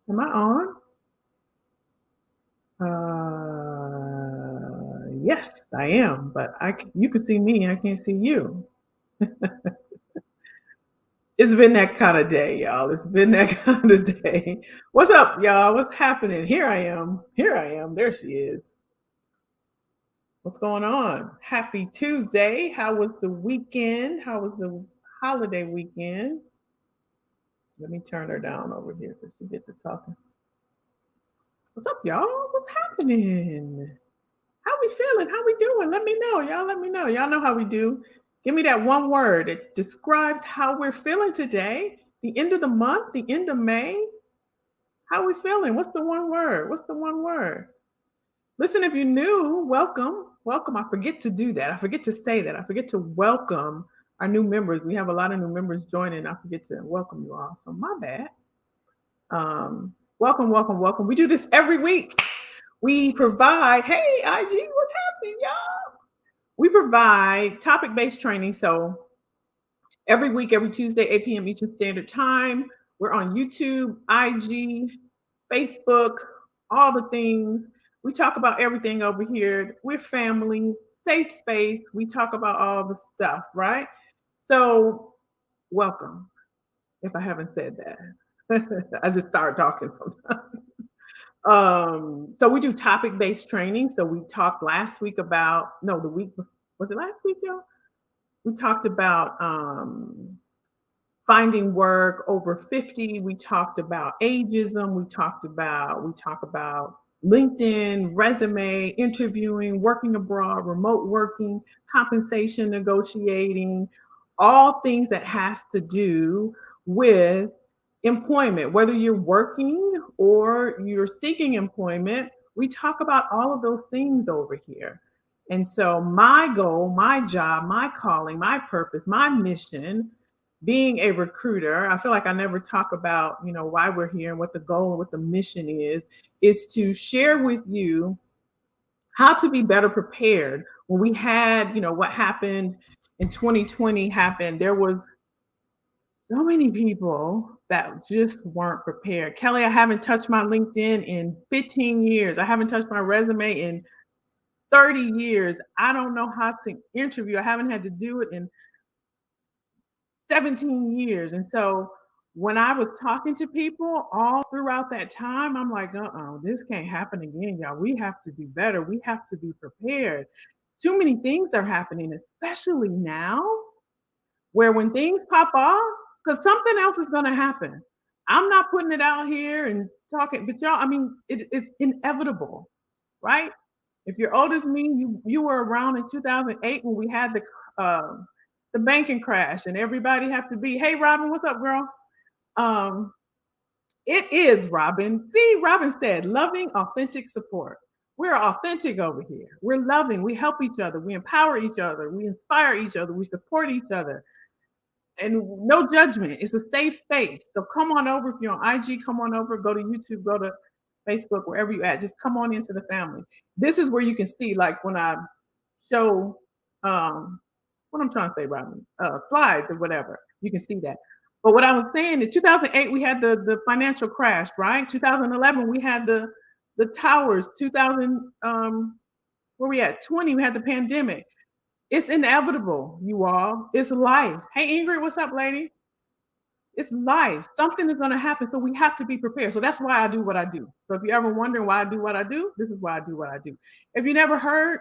Am I on? Yes, I am, but you can see me, I can't see you. It's been that kind of day, y'all. It's been that kind of day. What's up, y'all? What's happening? Here I am. Here I am. There she is. What's going on? Happy Tuesday. How was the weekend? How was the holiday weekend? Let me turn her down over here because she gets to talking. What's up, y'all? What's happening? How we feeling? How we doing? Let me know. Y'all let me know. Y'all know how we do. Give me that one word. It describes how we're feeling today. The end of the month, the end of May. How we feeling? What's the one word? What's the one word? Listen, if you're new, welcome. Welcome. I forget to do that. I forget to say that. I forget to welcome our new members. We have a lot of new members joining. I forget to welcome you all. So my bad. Welcome, welcome, welcome. We do this every week. We provide, hey, IG, what's happening, y'all? We provide topic-based training. So every week, every Tuesday, 8 p.m. Eastern Standard Time, we're on YouTube, IG, Facebook, all the things. We talk about everything over here. We're family, safe space. We talk about all the stuff, right? So welcome, if I haven't said that. I just started talking sometimes. So we do topic-based training. So we talked last week about, no, the week, was it last week, y'all? We talked about finding work over 50. We talked about ageism. We talk about LinkedIn, resume, interviewing, working abroad, remote working, compensation negotiating, all things that has to do with employment, whether you're working or you're seeking employment. We talk about all of those things over here. And so my goal, my job, my calling, my purpose, my mission, being a recruiter, I feel like I never talk about, why we're here and what the goal and what the mission is to share with you how to be better prepared. When we had, what happened in 2020 happened, there was so many people that just weren't prepared. Kelly, I haven't touched my LinkedIn in 15 years. I haven't touched my resume in 30 years. I don't know how to interview. I haven't had to do it in 17 years. And so when I was talking to people all throughout that time, I'm like, this can't happen again, y'all. We have to do better. We have to be prepared. Too many things are happening, especially now, where when things pop off, because something else is going to happen. I'm not putting it out here and talking, but y'all, I mean, it's inevitable, right? If you're old as me, you were around in 2008 when we had the banking crash, and everybody have to be, hey, Robin, what's up, girl? Um, it is Robin. See, Robin said, loving, authentic support. We're authentic over here. We're loving. We help each other. We empower each other. We inspire each other. We support each other. And no judgment. It's a safe space. So come on over. If you're on IG, come on over. Go to YouTube, go to Facebook, wherever you're at. Just come on into the family. This is where you can see, like when I show what I'm trying to say, Robin, slides or whatever. You can see that. But what I was saying is 2008, we had the financial crash, right? 2011, we had the towers. 2000, where we at? 20, we had the pandemic. It's inevitable, you all. It's life. Hey, Ingrid, what's up, lady? It's life. Something is going to happen. So we have to be prepared. So that's why I do what I do. So if you're ever wondering why I do what I do, this is why I do what I do. If you never heard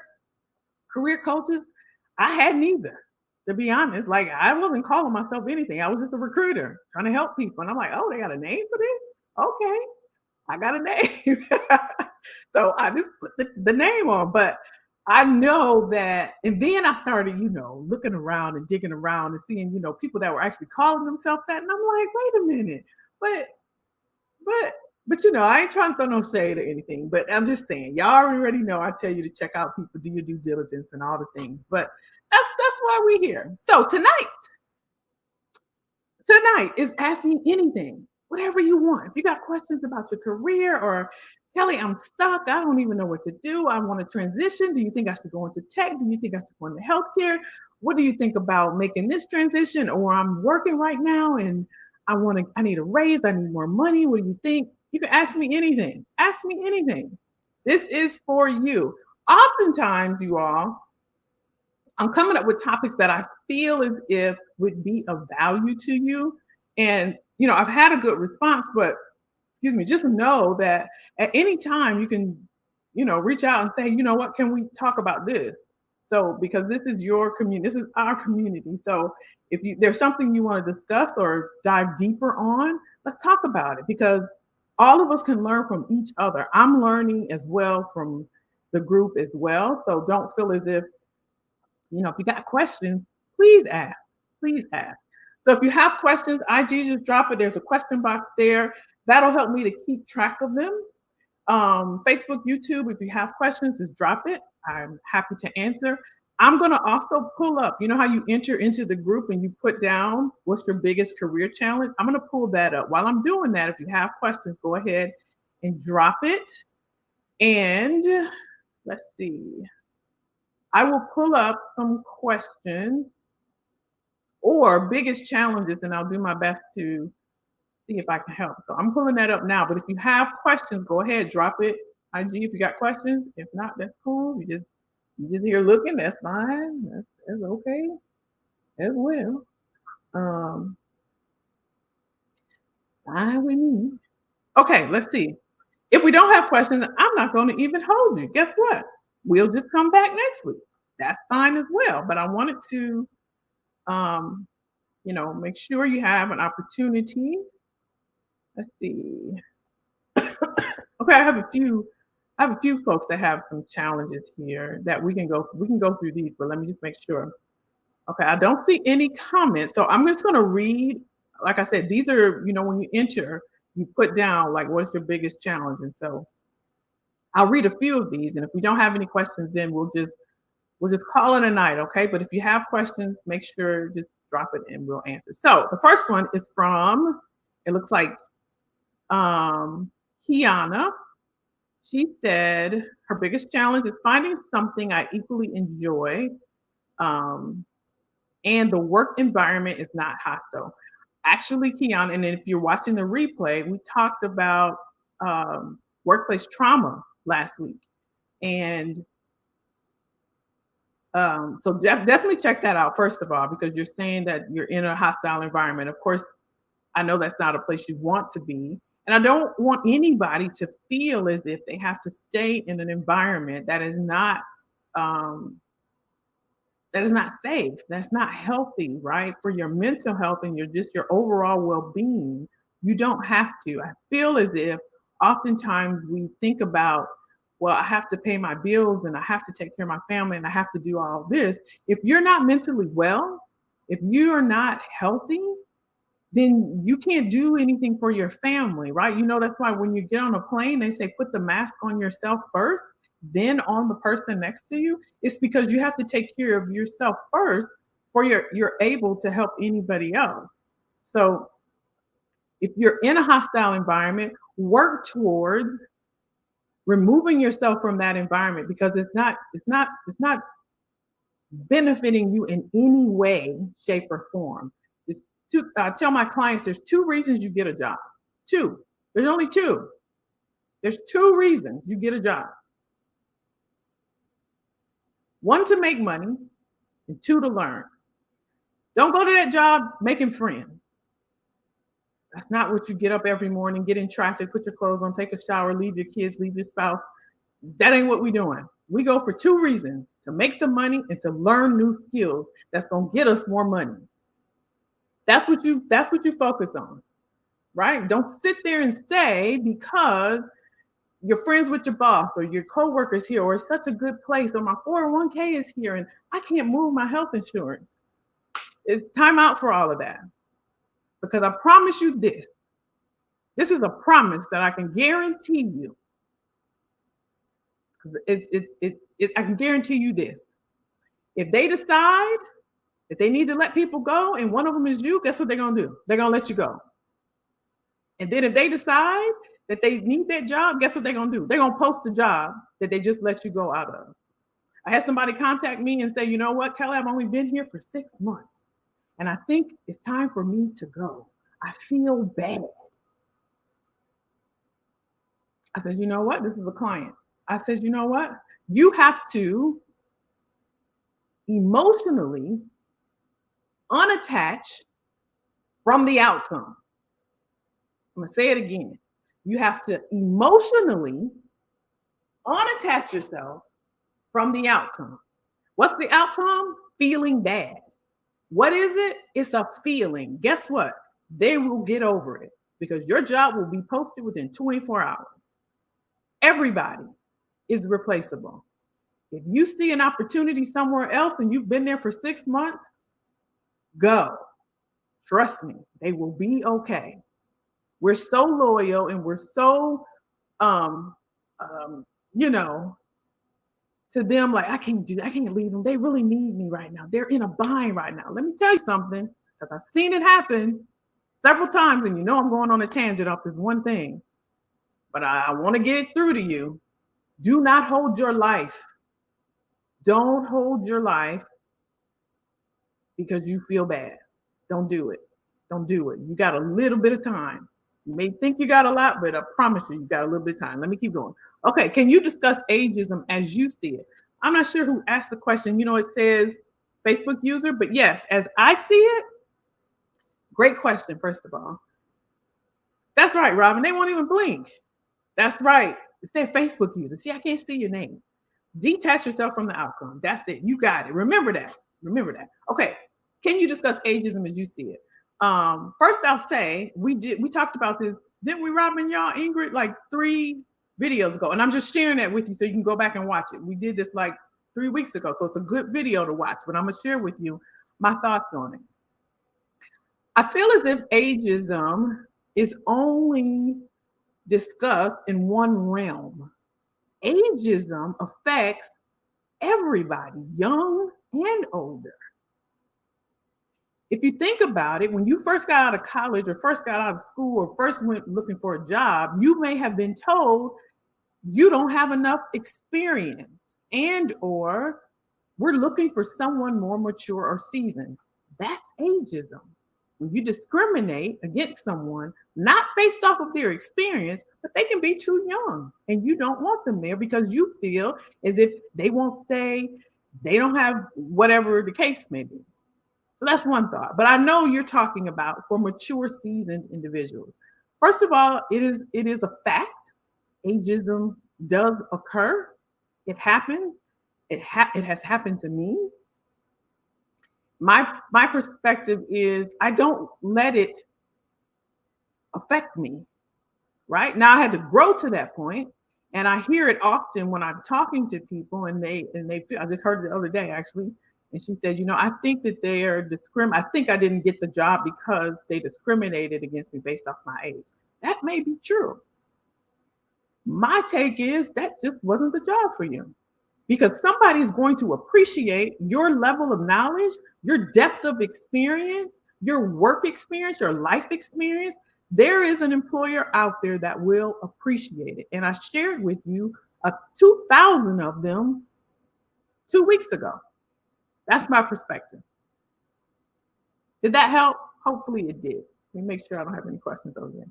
career coaches, I hadn't either. To be honest, like I wasn't calling myself anything. I was just a recruiter trying to help people. And I'm like, oh, they got a name for this? Okay, I got a name. So I just put the name on. But I know that, and then I started, looking around and digging around and seeing, people that were actually calling themselves that. And I'm like, wait a minute, but but I ain't trying to throw no shade or anything, but I'm just saying, y'all already know I tell you to check out people, do your due diligence and all the things. But that's why we're here. So tonight is Ask Me Anything, whatever you want. If you got questions about your career, or Kelly, I'm stuck, I don't even know what to do, I want to transition. Do you think I should go into tech? Do you think I should go into healthcare? What do you think about making this transition? Or I'm working right now and I need a raise, I need more money. What do you think? You can ask me anything. Ask me anything. This is for you. Oftentimes, you all, I'm coming up with topics that I feel as if would be of value to you. And, I've had a good response, but excuse me, just know that at any time you can, reach out and say, you know what, can we talk about this? So, because this is your community, this is our community. So, if there's something you want to discuss or dive deeper on, let's talk about it because all of us can learn from each other. I'm learning as well from the group as well. So, don't feel as if if you got questions, please ask. Please ask. So if you have questions, IG just drop it. There's a question box there. That'll help me to keep track of them. Facebook, YouTube, if you have questions, just drop it. I'm happy to answer. I'm going to also pull up, you know how you enter into the group and you put down what's your biggest career challenge? I'm going to pull that up. While I'm doing that, if you have questions, go ahead and drop it. And let's see. I will pull up some questions or biggest challenges, and I'll do my best to see if I can help. So I'm pulling that up now. But if you have questions, go ahead, drop it. IG if you got questions. If not, that's cool. You just here looking, that's fine. That's okay as well. Fine with me. Okay, let's see. If we don't have questions, I'm not going to even hold you. Guess what? We'll just come back next week. That's fine as well. But I wanted to make sure you have an opportunity. Let's see. Okay, I have a few folks that have some challenges here that we can go through these, but let me just make sure. Okay, I don't see any comments. So I'm just gonna read, like I said, these are, when you enter, you put down like what's your biggest challenge. And so I'll read a few of these. And if we don't have any questions, then we'll just call it a night, okay? But if you have questions, make sure just drop it and we'll answer. So the first one is from, it looks like Kiana. She said her biggest challenge is finding something I equally enjoy, and the work environment is not hostile. Actually, Kiana, and if you're watching the replay, we talked about workplace trauma last week. And so definitely check that out, first of all, because you're saying that you're in a hostile environment. Of course, I know that's not a place you want to be. And I don't want anybody to feel as if they have to stay in an environment um, that is not safe, that's not healthy, right? For your mental health and your overall well-being, you don't have to. I feel as if oftentimes we think about, well, I have to pay my bills and I have to take care of my family and I have to do all this. If you're not mentally well, if you are not healthy, then you can't do anything for your family, right? That's why when you get on a plane, they say put the mask on yourself first, then on the person next to you. It's because you have to take care of yourself first before you're able to help anybody else. So if you're in a hostile environment, work towards removing yourself from that environment because it's not benefiting you in any way, shape, or form. I tell my clients there's two reasons you get a job. Two. There's only two. There's two reasons you get a job. One, to make money, and two, to learn. Don't go to that job making friends. That's not what you get up every morning, get in traffic, put your clothes on, take a shower, leave your kids, leave your spouse. That ain't what we're doing. We go for two reasons: to make some money and to learn new skills that's going to get us more money. That's what you focus on, right? Don't sit there and stay because you're friends with your boss or your coworkers here, or it's such a good place, or my 401k is here and I can't move my health insurance. It's time out for all of that. Because I promise you this. This is a promise that I can guarantee you. I can guarantee you this. If they decide that they need to let people go and one of them is you, guess what they're going to do? They're going to let you go. And then if they decide that they need that job, guess what they're going to do? They're going to post the job that they just let you go out of. I had somebody contact me and say, you know what, Kelly, I've only been here for 6 months. And I think it's time for me to go. I feel bad. I said, you know what? This is a client. I said, you know what? You have to emotionally unattach from the outcome. I'm going to say it again. You have to emotionally unattach yourself from the outcome. What's the outcome? Feeling bad. What is it? It's a feeling. Guess what? They will get over it because your job will be posted within 24 hours. Everybody is replaceable. If you see an opportunity somewhere else and you've been there for 6 months, go. Trust me, they will be okay. We're so loyal and we're so, um, um, you know, to them, like, I can't do that. I can't leave them. They really need me right now. They're in a bind right now. Let me tell you something, because I've seen it happen several times, and you know I'm going on a tangent off this one thing, but I want to get it through to you. Do not hold your life. Don't hold your life because you feel bad. Don't do it. Don't do it. You got a little bit of time. You may think you got a lot, but I promise you, you got a little bit of time. Let me keep going. Okay, can you discuss ageism as you see it? I'm not sure who asked the question. You know, it says Facebook user, but yes, as I see it, great question, first of all. That's right, Robin. They won't even blink. That's right. It said Facebook user. See, I can't see your name. Detach yourself from the outcome. That's it. You got it. Remember that. Remember that. Okay. Can you discuss ageism as you see it? First, I'll say we talked about this, didn't we, Robin, y'all, Ingrid, like 3 videos ago, and I'm just sharing that with you so you can go back and watch it. We did this like 3 weeks ago, so it's a good video to watch. But I'm gonna share with you my thoughts on it. I feel as if ageism is only discussed in one realm. Ageism affects everybody, young and older. If you think about it, when you first got out of college or first got out of school or first went looking for a job, you may have been told you don't have enough experience and or we're looking for someone more mature or seasoned. That's ageism. When you discriminate against someone, not based off of their experience, but they can be too young and you don't want them there because you feel as if they won't stay, they don't have whatever the case may be. So that's one thought. But I know you're talking about for mature, seasoned individuals. First of all, it is a fact. Ageism does occur. It happens. It has happened to me. My perspective is I don't let it affect me. Right now, I had to grow to that point, and I hear it often when I'm talking to people, and they feel. I just heard it the other day actually. And she said, you know, I think that they are I think I didn't get the job because they discriminated against me based off my age. That may be true. My take is that just wasn't the job for you because somebody's going to appreciate your level of knowledge, your depth of experience, your work experience, your life experience. There is an employer out there that will appreciate it. And I shared with you 2,000 of them 2 weeks ago. That's my perspective. Did that help? Hopefully it did. Let me make sure I don't have any questions over there.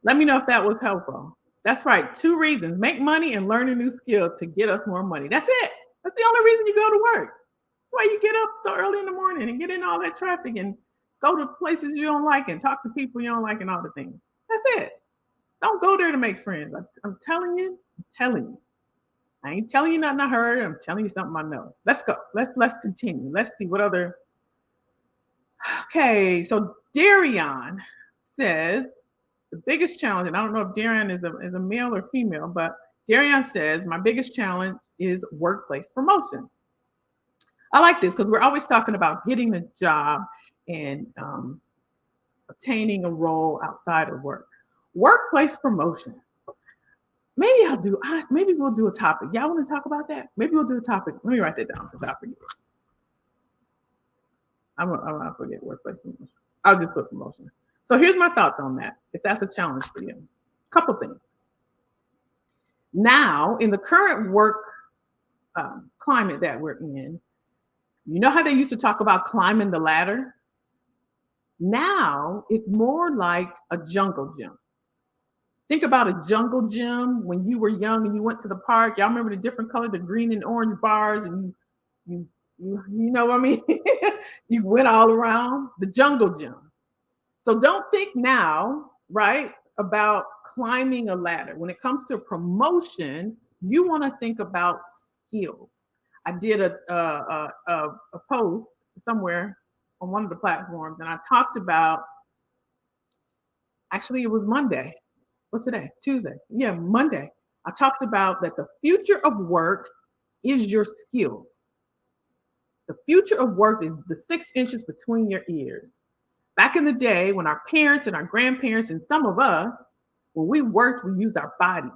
Let me know if that was helpful. That's right. 2 reasons: make money and learn a new skill to get us more money. That's it. That's the only reason you go to work. That's why you get up so early in the morning and get in all that traffic and go to places you don't like and talk to people you don't like and all the things. That's it. Don't go there to make friends. I'm telling you. I ain't telling you nothing I heard. I'm telling you something I know. Let's go. Let's continue. Let's see what other. Okay, so Darian says the biggest challenge, and I don't know if Darian is a male or female, but Darian says my biggest challenge is workplace promotion. I like this because we're always talking about getting the job and obtaining a role outside of work. Workplace promotion. Maybe we'll do a topic. Y'all want to talk about that? Maybe we'll do a topic. Let me write that down because I forget. I'm gonna forget workplace promotion. I'll just put promotion. So here's my thoughts on that, if that's a challenge for you. Couple things. Now, in the current work climate that we're in, you know how they used to talk about climbing the ladder? Now it's more like a jungle gym. Think about a jungle gym when you were young and you went to the park. Y'all remember the different color, the green and orange bars, and you know what I mean? You went all around the jungle gym. So don't think now, right, about climbing a ladder. When it comes to promotion, you want to think about skills. I did a post somewhere on one of the platforms, and I talked about, actually, it was Monday. What's today? Tuesday. Yeah, Monday. I talked about that the future of work is your skills. The future of work is the 6 inches between your ears. Back in the day, when our parents and our grandparents and some of us, when we worked, we used our bodies.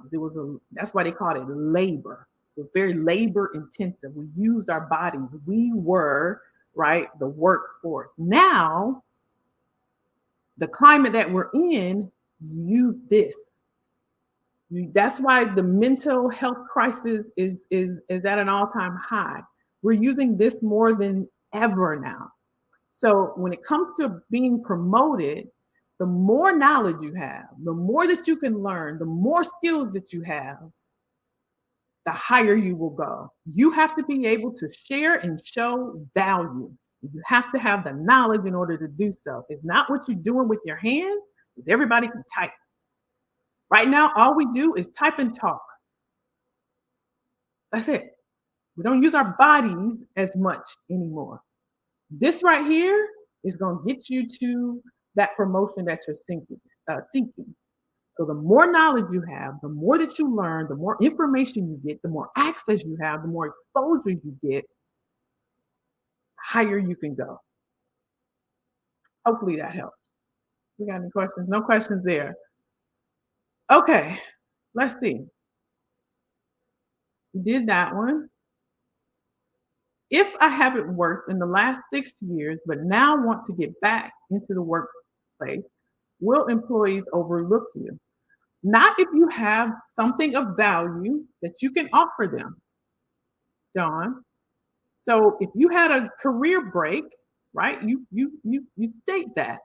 That's why they called it labor. It was very labor intensive. We used our bodies. We were, right, the workforce. Now, the climate that we're in, use this. That's why the mental health crisis is at an all-time high. We're using this more than ever now. So when it comes to being promoted, the more knowledge you have, the more that you can learn, the more skills that you have, the higher you will go. You have to be able to share and show value. You have to have the knowledge in order to do so. It's not what you're doing with your hands, because everybody can type. Right now, all we do is type and talk. That's it. We don't use our bodies as much anymore. This right here is going to get you to that promotion that you're seeking. So the more knowledge you have, the more that you learn, the more information you get, the more access you have, the more exposure you get, higher you can go. Hopefully that helps. We got any questions? No questions there. Okay, let's see. We did that one. If I haven't worked in the last 6 years, but now want to get back into the workplace, will employees overlook you? Not if you have something of value that you can offer them, Dawn. So if you had a career break, right? You state that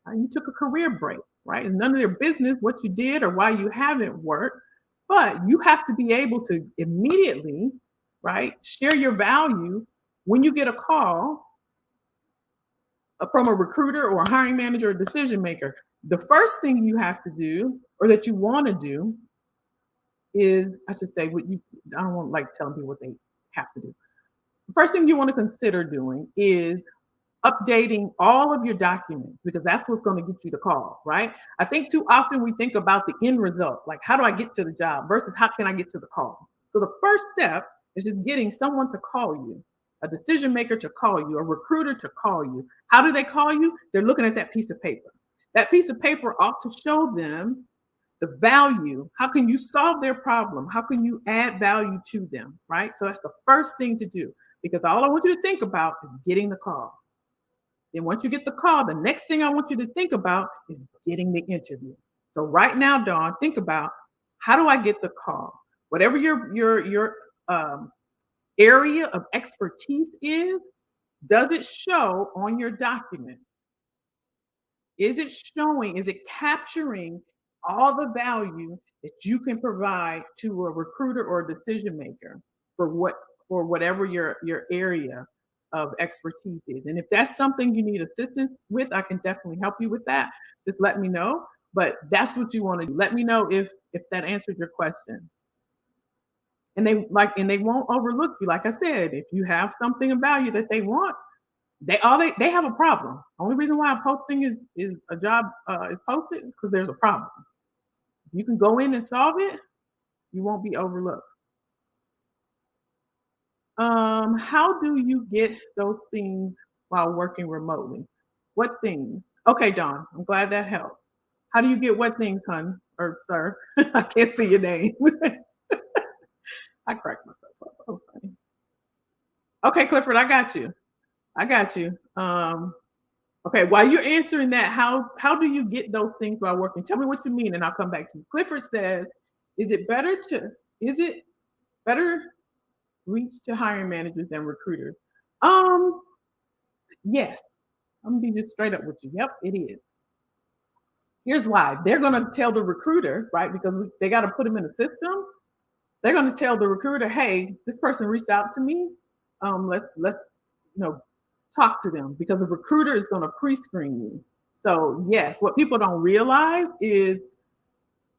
you took a career break, right? It's none of their business what you did or why you haven't worked, but you have to be able to immediately, right, share your value when you get a call from a recruiter or a hiring manager or decision maker. The first thing you have to do, or that you want to do, is, I should say, I don't want like telling people what they have to do. The first thing you want to consider doing is updating all of your documents, because that's what's going to get you the call, right? I think too often we think about the end result, like how do I get to the job versus how can I get to the call. So the first step is just getting someone to call you, a decision maker to call you, a recruiter to call you. How do they call you? They're looking at that piece of paper. That piece of paper ought to show them the value. How can you solve their problem? How can you add value to them, right? So that's the first thing to do, because all I want you to think about is getting the call. Then once you get the call, the next thing I want you to think about is getting the interview. So right now, Dawn, think about, how do I get the call? Whatever your area of expertise is, does it show on your documents? Is it showing, is it capturing all the value that you can provide to a recruiter or a decision maker for whatever your area of expertise is? And if that's something you need assistance with, I can definitely help you with that. Just let me know. But that's what you want to do. Let me know if that answered your question. And they won't overlook you. Like I said, if you have something of value that they want, they have a problem. Only reason why a posting is a job is posted, because there's a problem. You can go in and solve it, you won't be overlooked. How do you get those things while working remotely? What things? Okay, Dawn, I'm glad that helped. How do you get what things, hun or sir? I can't see your name. I cracked myself up. Oh, funny. Okay, Clifford, I got you. I got you. Okay, while you're answering that, how do you get those things while working? Tell me what you mean, and I'll come back to you. Clifford says, is it better reach to hiring managers and recruiters? Um, yes. I'm gonna be just straight up with you. Yep, it is. Here's why. They're gonna tell the recruiter, right? Because they got to put them in the system. They're gonna tell the recruiter, hey, this person reached out to me. Let's you know talk to them because the recruiter is gonna pre-screen you. So yes, what people don't realize is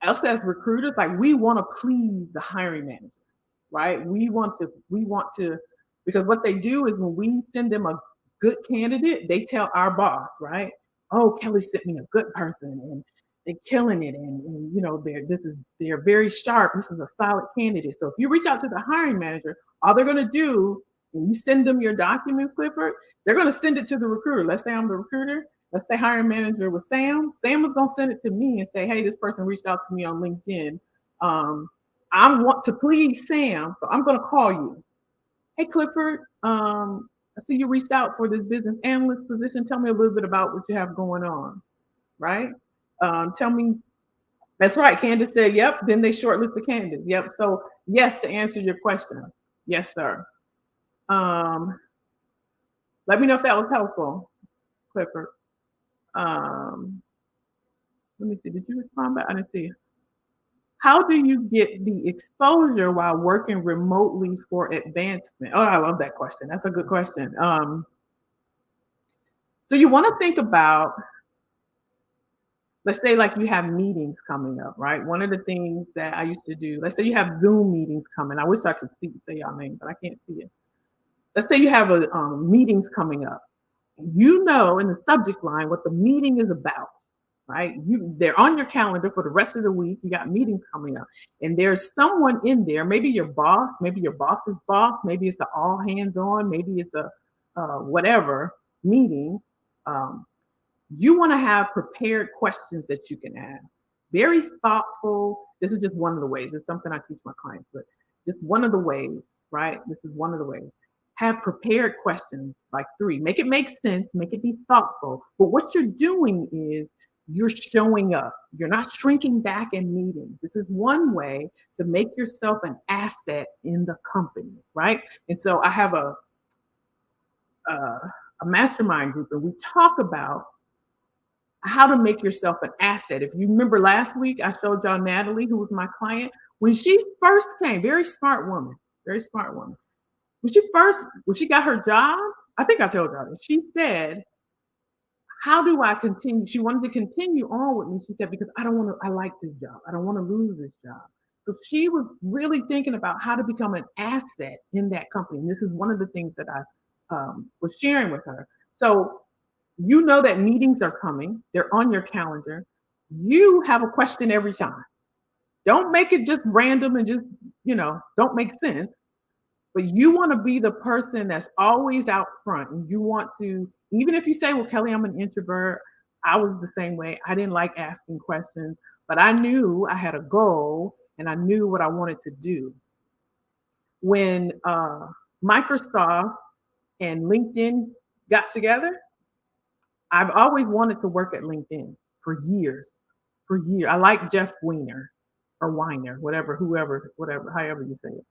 us as recruiters, like we want to please the hiring manager, right? We want to because what they do is when we send them a good candidate, they tell our boss, right? Oh, Kelly sent me a good person and they're killing it, and they're very sharp. This is a solid candidate. So if you reach out to the hiring manager, all they're gonna do when you send them your documents, Clifford, they're gonna send it to the recruiter. Let's say I'm the recruiter. Let's say hiring manager was Sam. Sam was gonna send it to me and say, hey, this person reached out to me on LinkedIn. Um, I want to please Sam, so I'm going to call you. Hey, Clifford, I see you reached out for this business analyst position. Tell me a little bit about what you have going on, right? Tell me. That's right. Candace said, yep. Then they shortlist the candidates. Yep. So, yes, to answer your question. Yes, sir. Um, Let me know if that was helpful, Clifford. Um, Let me see. Did you respond back? I didn't see. How do you get the exposure while working remotely for advancement? Oh, I love that question. That's a good question. So you want to think about, let's say like you have meetings coming up, right? One of the things that I used to do, let's say you have Zoom meetings coming. I wish I could say y'all name, but I can't see it. Let's say you have a meetings coming up. You know in the subject line what the meeting is about, right? They're on your calendar for the rest of the week. You got meetings coming up, and there's someone in there, maybe your boss, maybe your boss's boss, maybe it's an all hands on, maybe it's a whatever meeting. Um, you want to have prepared questions that you can ask. Very thoughtful. This is just one of the ways. It's something I teach my clients, but just one of the ways, right? This is one of the ways. Have prepared questions, like 3. Make it make sense, make it be thoughtful. But what you're doing is you're showing up. You're not shrinking back in meetings. This is one way to make yourself an asset in the company, right? And so I have a mastermind group, and we talk about how to make yourself an asset. If you remember last week, I showed y'all Natalie, who was my client. When she first came, very smart woman, very smart woman. When she got her job, I think I told y'all, she said, how do I continue? She wanted to continue on with me. She said, because I like this job. I don't want to lose this job. So she was really thinking about how to become an asset in that company. And this is one of the things that I was sharing with her. So you know that meetings are coming, they're on your calendar. You have a question every time. Don't make it just random and just, don't make sense. But you want to be the person that's always out front. And you want to, even if you say, well, Kelly, I'm an introvert. I was the same way. I didn't like asking questions, but I knew I had a goal and I knew what I wanted to do. When Microsoft and LinkedIn got together, I've always wanted to work at LinkedIn for years. For years. I like Jeff Weiner or Weiner, whatever, however you say it.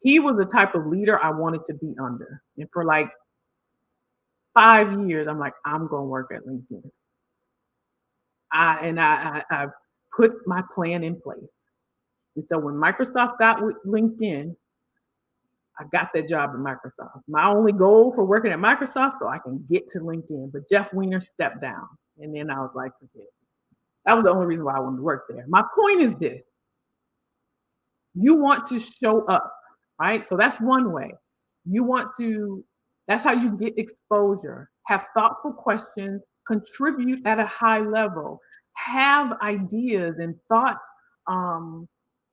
He was the type of leader I wanted to be under. And for like 5 years, I'm like, I'm going to work at LinkedIn. I put my plan in place. And so when Microsoft got with LinkedIn, I got that job at Microsoft. My only goal for working at Microsoft so I can get to LinkedIn. But Jeff Weiner stepped down. And then I was like, forget it. That was the only reason why I wanted to work there. My point is this. You want to show up, right? So that's one way. That's how you get exposure. Have thoughtful questions, contribute at a high level, have ideas and thought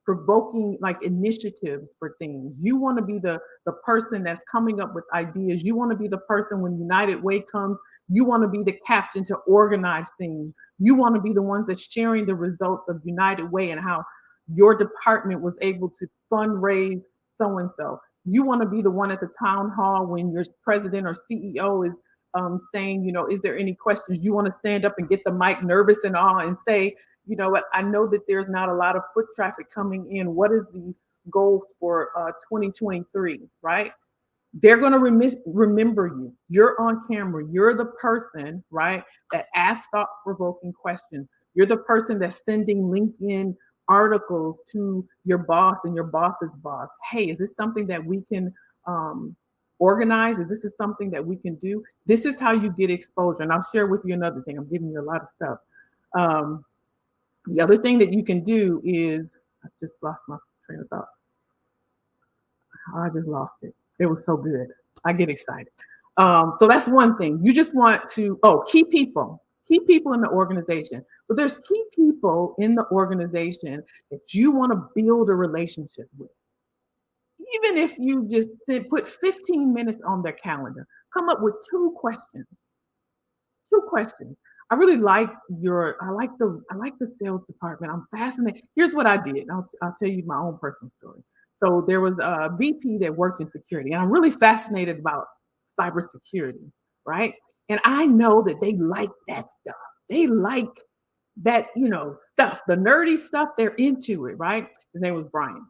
provoking like initiatives for things. You want to be the person that's coming up with ideas. You want to be the person when United Way comes, you want to be the captain to organize things. You want to be the ones that's sharing the results of United Way and how your department was able to fundraise so and so. You want to be the one at the town hall when your president or CEO is saying, is there any questions? You want to stand up and get the mic nervous and all and say, you know what, I know that there's not a lot of foot traffic coming in. What is the goal for 2023, right? They're going to remember you. You're on camera. You're the person, right, that asks thought provoking questions. You're the person that's sending LinkedIn articles to your boss and your boss's boss. Hey, is this something that we can um, organize? Is this is something that we can do? This is how you get exposure. And I'll share with you another thing. I'm giving you a lot of stuff. Um, the other thing that you can do is, I just lost my train of thought. Oh, I just lost it. It was so good. I get excited. So that's one thing. You just want to, key people in the organization. But there's key people in the organization that you want to build a relationship with. Even if you just put 15 minutes on their calendar, come up with two questions. I really like I like the sales department. I'm fascinated. Here's what I did. I'll tell you my own personal story. So there was a VP that worked in security, and I'm really fascinated about cybersecurity, right? And I know that they like that stuff. They like that, stuff, the nerdy stuff, they're into it, right? His name was Brian.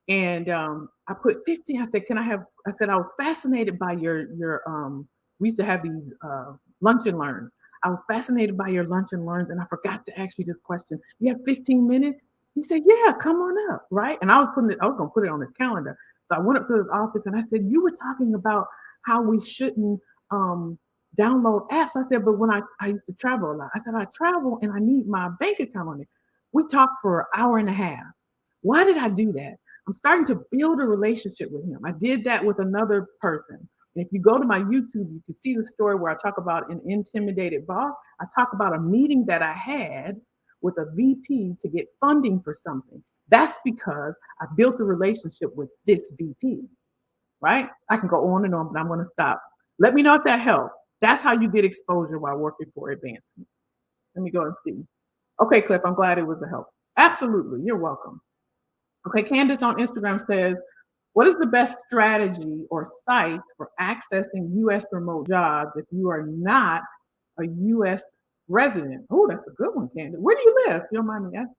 And I put 15, I said, I said, I was fascinated by we used to have these lunch and learns. I was fascinated by your lunch and learns, and I forgot to ask you this question. You have 15 minutes? He said, yeah, come on up, right? And I was going to put it on his calendar. So I went up to his office and I said, you were talking about how we shouldn't download apps. I said, but when I used to travel a lot, I said, I travel and I need my bank account on it. We talked for an hour and a half. Why did I do that? I'm starting to build a relationship with him. I did that with another person. And if you go to my YouTube, you can see the story where I talk about an intimidated boss. I talk about a meeting that I had with a VP to get funding for something. That's because I built a relationship with this VP, right? I can go on, but I'm going to stop. Let me know if that helped. That's how you get exposure while working for advancement. Let me go and see. Okay, Cliff, I'm glad it was a help. Absolutely. You're welcome. Okay, Candace on Instagram says, what is the best strategy or sites for accessing U.S. remote jobs if you are not a U.S. resident? Oh, that's a good one, Candace. Where do you live? If you don't mind me asking.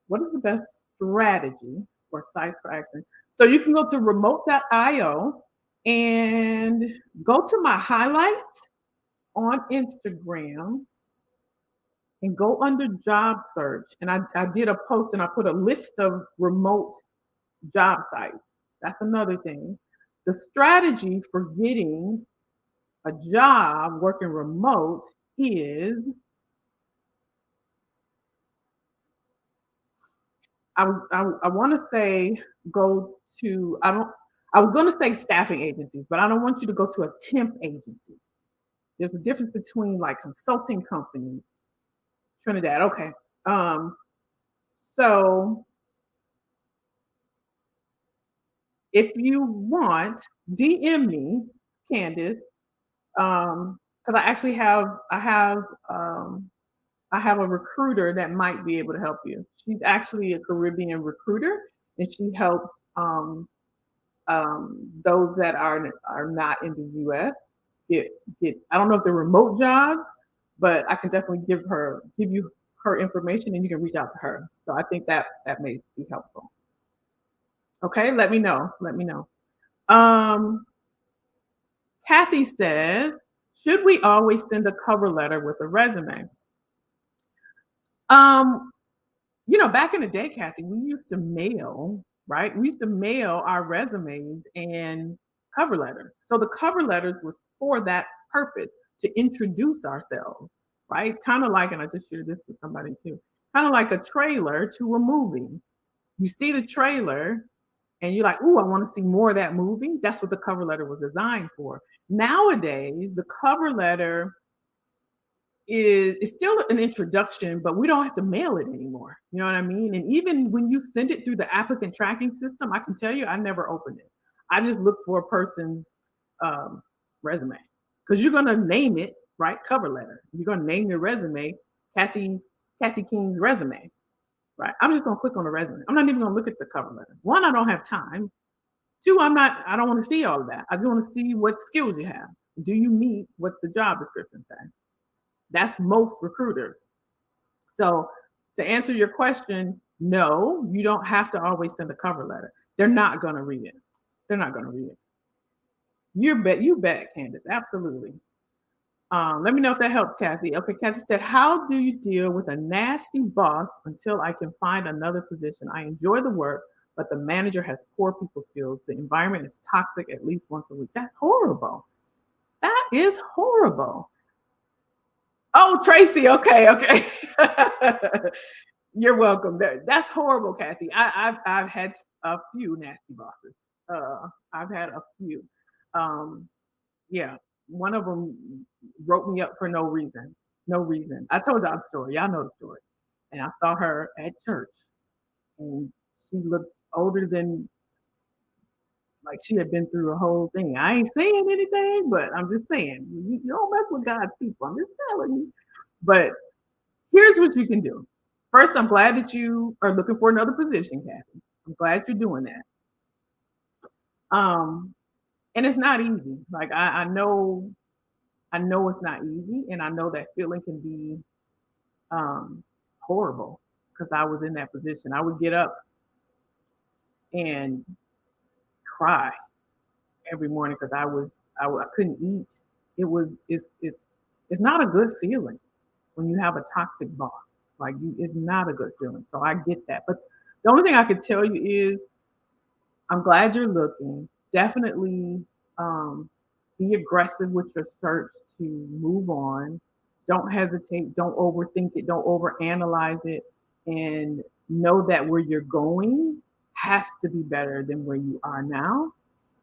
What is the best strategy or sites for accessing? So you can go to remote.io and go to my highlights on Instagram and go under job search. And I did a post and I put a list of remote job sites. That's another thing. The strategy for getting a job working remote is I want to say go to I was going to say staffing agencies, but I don't want you to go to a temp agency. There's a difference between like consulting companies. Trinidad, okay. So if you want, DM me, Candace, because I have a recruiter that might be able to help you. She's actually a Caribbean recruiter, and she helps those that are not in the U.S. get. I don't know if they're remote jobs, but I can definitely give you her information, and you can reach out to her. So I think that may be helpful. Okay, let me know. Let me know. Um, Kathy says, should we always send a cover letter with a resume? Um, back in the day, Kathy, we used to mail, right? We used to mail our resumes and cover letters. So the cover letters was for that purpose, to introduce ourselves, right? Kind of like, and I just shared this with somebody too, kind of like a trailer to a movie. You see the trailer and you're like, ooh, I want to see more of that movie. That's what the cover letter was designed for. Nowadays, the cover letter is still an introduction, but we don't have to mail it anymore. You know what I mean? And even when you send it through the applicant tracking system, I can tell you, I never opened it. I just look for a person's resume, because you're going to name it, right? Cover letter. You're going to name your resume, Kathy King's resume, right? I'm just going to click on the resume. I'm not even going to look at the cover letter. One, I don't have time. Two, I don't want to see all of that. I just want to see what skills you have. Do you meet what the job description says? That's most recruiters. So to answer your question, no, you don't have to always send a cover letter. They're not going to read it. They're not going to read it. You bet, Candace. Absolutely. Let me know if that helps, Kathy. Okay, Kathy said, "How do you deal with a nasty boss until I can find another position? I enjoy the work, but the manager has poor people skills. The environment is toxic at least once a week." That's horrible. That is horrible. Oh, Tracy. Okay, okay. You're welcome. That's horrible, Kathy. I've had a few nasty bosses. I've had a few. Um, yeah, one of them wrote me up for no reason. No reason. I told y'all the story. Y'all know the story. And I saw her at church, and she looked older than like she had been through a whole thing. I ain't saying anything, but I'm just saying you don't mess with God's people. I'm just telling you. But here's what you can do. First, I'm glad that you are looking for another position, Kathy. I'm glad you're doing that. Um, and it's not easy. Like I know it's not easy, and I know that feeling can be um, horrible because I was in that position. I would get up and cry every morning because I couldn't eat. It was it's not a good feeling when you have a toxic boss. Like it's not a good feeling. So I get that. But the only thing I could tell you is I'm glad you're looking. Definitely be aggressive with your search to move on. Don't hesitate. Don't overthink it. Don't overanalyze it. And know that where you're going has to be better than where you are now.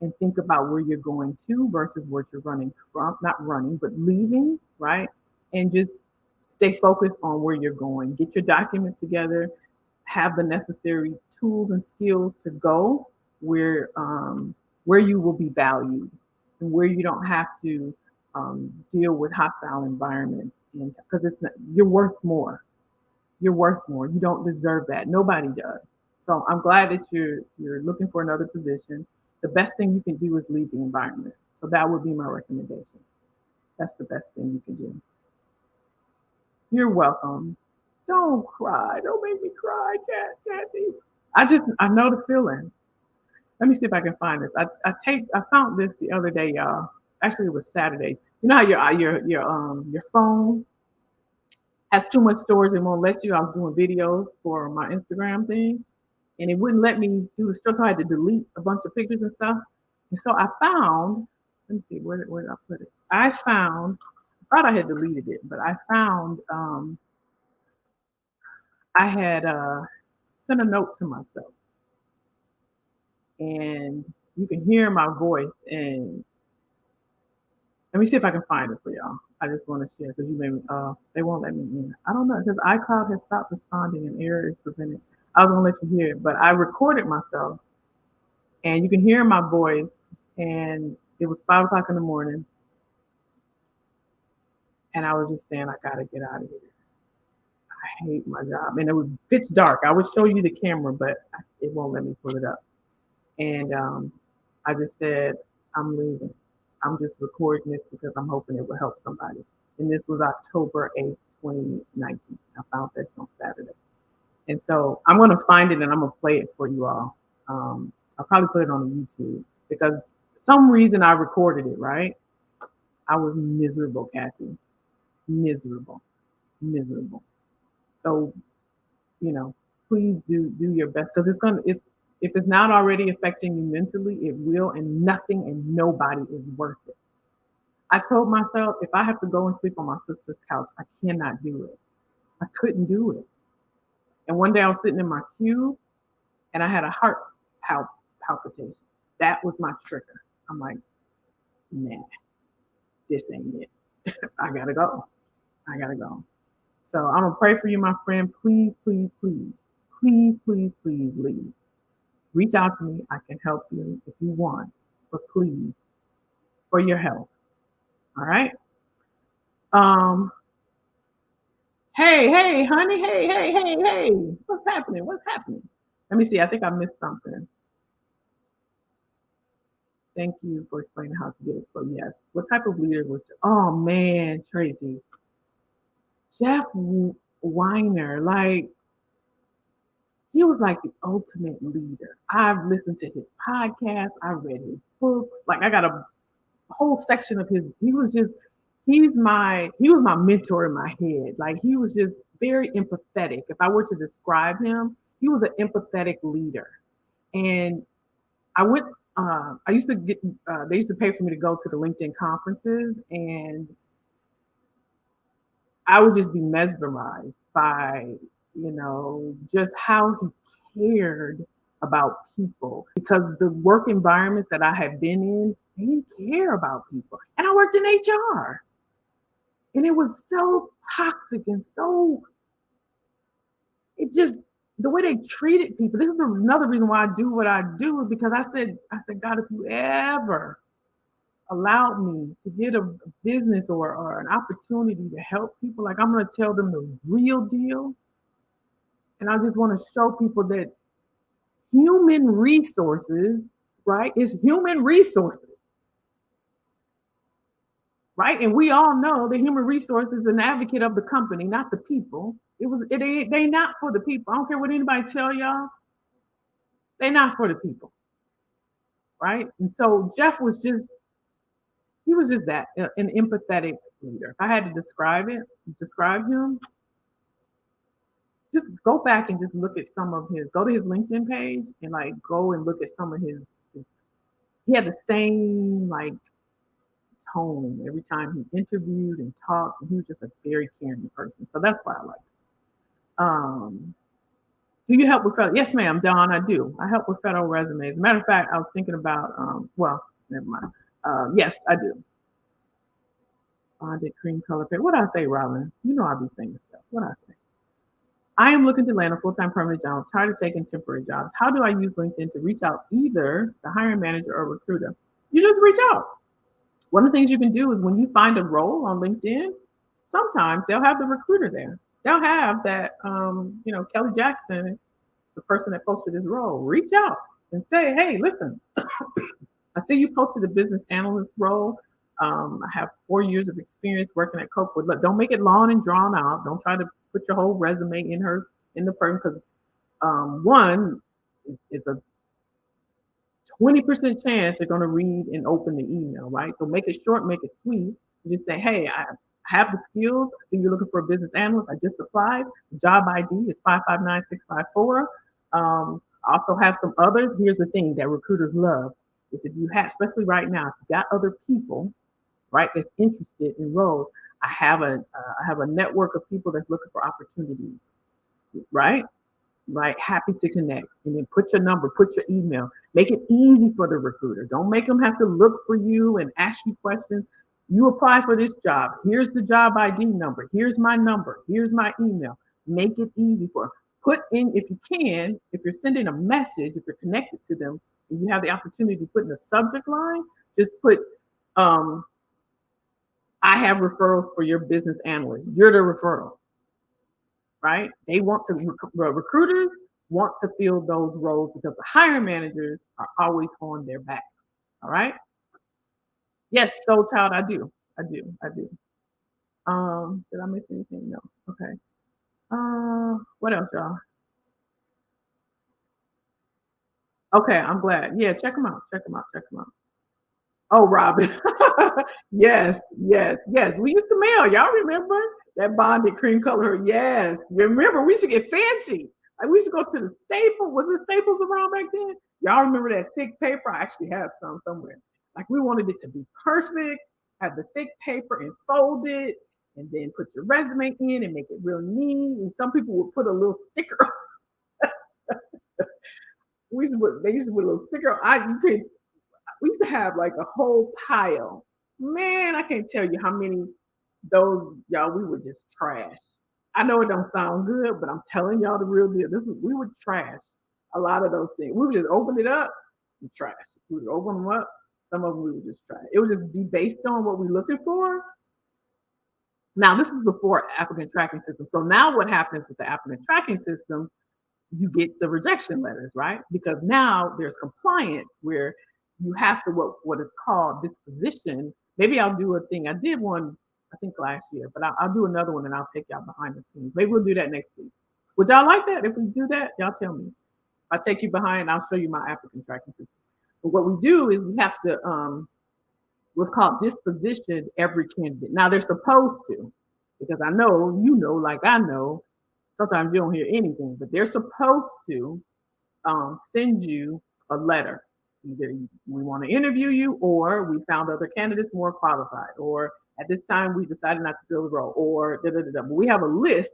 And think about where you're going to versus where you're running from. Not running, but leaving, right? And just stay focused on where you're going. Get your documents together, have the necessary tools and skills to go where you will be valued and where you don't have to deal with hostile environments. And because you're worth more. You're worth more. You don't deserve that. Nobody does. So I'm glad that you're looking for another position. The best thing you can do is leave the environment. So that would be my recommendation. That's the best thing you can do. You're welcome. Don't cry. Don't make me cry, Kathy. I know the feeling. Let me see if I can find this. I found this the other day, y'all. Actually, it was Saturday. You know how your phone has too much storage and won't let you. I was doing videos for my Instagram thing, and it wouldn't let me do the store, so I had to delete a bunch of pictures and stuff. And so I found. Let me see where did I put it? I found. I thought I had deleted it, but I found. I had sent a note to myself, and you can hear my voice. And let me see if I can find it for y'all. I just want to share because you made me. They won't let me in. I don't know. It says iCloud has stopped responding and error is prevented. I was gonna let you hear it, but I recorded myself, and you can hear my voice. And it was 5 o'clock in the morning, and I was just saying, I gotta get out of here. I hate my job, and it was pitch dark. I would show you the camera, but it won't let me pull it up. And I just said, I'm leaving. I'm just recording this because I'm hoping it will help somebody. And this was October 8th, 2019. I found this on Saturday. And so I'm going to find it and I'm going to play it for you all. I'll probably put it on YouTube because some reason I recorded it, right? I was miserable, Kathy. Miserable. Miserable. So, please do your best because it's if it's not already affecting you mentally, it will, and nothing and nobody is worth it. I told myself if I have to go and sleep on my sister's couch, I cannot do it. I couldn't do it. And one day I was sitting in my cube and I had a heart palpitation. That was my trigger. I'm like, nah, this ain't it. I gotta go. I gotta go. So I'm gonna pray for you, my friend. Please, please, please, please, please, please leave. Reach out to me. I can help you if you want, but please, for your health. All right. Um. Hey, honey. Hey. What's happening? What's happening? Let me see. I think I missed something. Thank you for explaining how to get it. So yes. What type of leader was? Oh man, Tracy. Jeff Weiner. Like he was like the ultimate leader. I've listened to his podcast. I read his books. Like I got a whole section of his, he was my mentor in my head. Like he was just very empathetic. If I were to describe him, he was an empathetic leader. And I went, I used to get, they used to pay for me to go to the LinkedIn conferences, and I would just be mesmerized by, just how he cared about people, because the work environments that I had been in, they didn't care about people. And I worked in HR, and it was so toxic and so, it just, the way they treated people. This is another reason why I do what I do, is because I said, God, if you ever allowed me to get a business or an opportunity to help people, like I'm going to tell them the real deal. And I just want to show people that human resources, right, is human resources, right? And we all know that human resources is an advocate of the company, not the people. They not for the people. I don't care what anybody tell y'all. They not for the people, right? And so Jeff was just, he was just that, an empathetic leader. If I had to describe him, just go back and just look at some of his, go to his LinkedIn page and like go and look at some of his, he had the same like tone every time he interviewed and talked, and he was just a very caring person. So that's why I liked him. Do you help with federal? Yes, ma'am, Dawn, I do. I help with federal resumes. As a matter of fact, I was thinking about, well, never mind. Yes, I do. Bonded cream color paper. What did I say, Robin? You know I be saying stuff. What did I say? I am looking to land a full-time permanent job. I'm tired of taking temporary jobs. How do I use LinkedIn to reach out either the hiring manager or recruiter? You just reach out. One of the things you can do is when you find a role on LinkedIn, sometimes they'll have the recruiter there. They'll have that, Kelly Jackson, the person that posted this role. Reach out and say, hey, listen, I see you posted a business analyst role. I have 4 years of experience working at Cokewood. Look, don't make it long and drawn out. Don't try to put your whole resume in the person, because one is a 20% chance they're going to read and open the email, right? So make it short, make it sweet. You just say, hey, I have the skills. I see you're looking for a business analyst. I just applied. Job ID is 559654. I also have some others. Here's the thing that recruiters love is if you have, especially right now, if you got other people, right, that's interested in roles. I have a network of people that's looking for opportunities, right? Right, happy to connect. And then put your number, put your email. Make it easy for the recruiter. Don't make them have to look for you and ask you questions. You apply for this job. Here's the job ID number. Here's my number. Here's my email. Make it easy for them. Put in, if you can, if you're sending a message, if you're connected to them, and you have the opportunity to put in the subject line, just put, I have referrals for your business analyst. You're the referral, right? They want to, recruiters want to fill those roles because the hiring managers are always on their back. All right. Yes, soul child, I do. I do. I do. Did I miss anything? No. Okay. What else, y'all? Okay, I'm glad. Yeah, check them out. Check them out. Check them out. Oh, Robin. Yes, yes, yes. We used to mail. Y'all remember that bonded cream color? Yes. Remember, we used to get fancy. Like we used to go to the Staples. Was it Staples around back then? Y'all remember that thick paper? I actually have some somewhere. Like we wanted it to be perfect, have the thick paper and fold it, and then put your resume in and make it real neat. And some people would put a little sticker. They used to put a little sticker. We used to have like a whole pile. Man, I can't tell you how many those, y'all, we would just trash. I know it don't sound good, but I'm telling y'all the real deal. We would trash a lot of those things. We would just open it up and trash. We would open them up. Some of them we would just trash. It would just be based on what we're looking for. Now, this was before applicant tracking system. So now what happens with the applicant tracking system, you get the rejection letters, right? Because now there's compliance where you have to what is called disposition. Maybe I'll do a thing. I did one, I think last year, but I'll do another one and I'll take y'all behind the scenes. Maybe we'll do that next week. Would y'all like that? If we do that, y'all tell me. I'll take you behind. I'll show you my applicant tracking system. But what we do is we have to what's called disposition every candidate. Now they're supposed to, because I know, like I know, sometimes you don't hear anything, but they're supposed to send you a letter. Either we want to interview you, or we found other candidates more qualified, or at this time we decided not to fill the role, or da da da da. But we have a list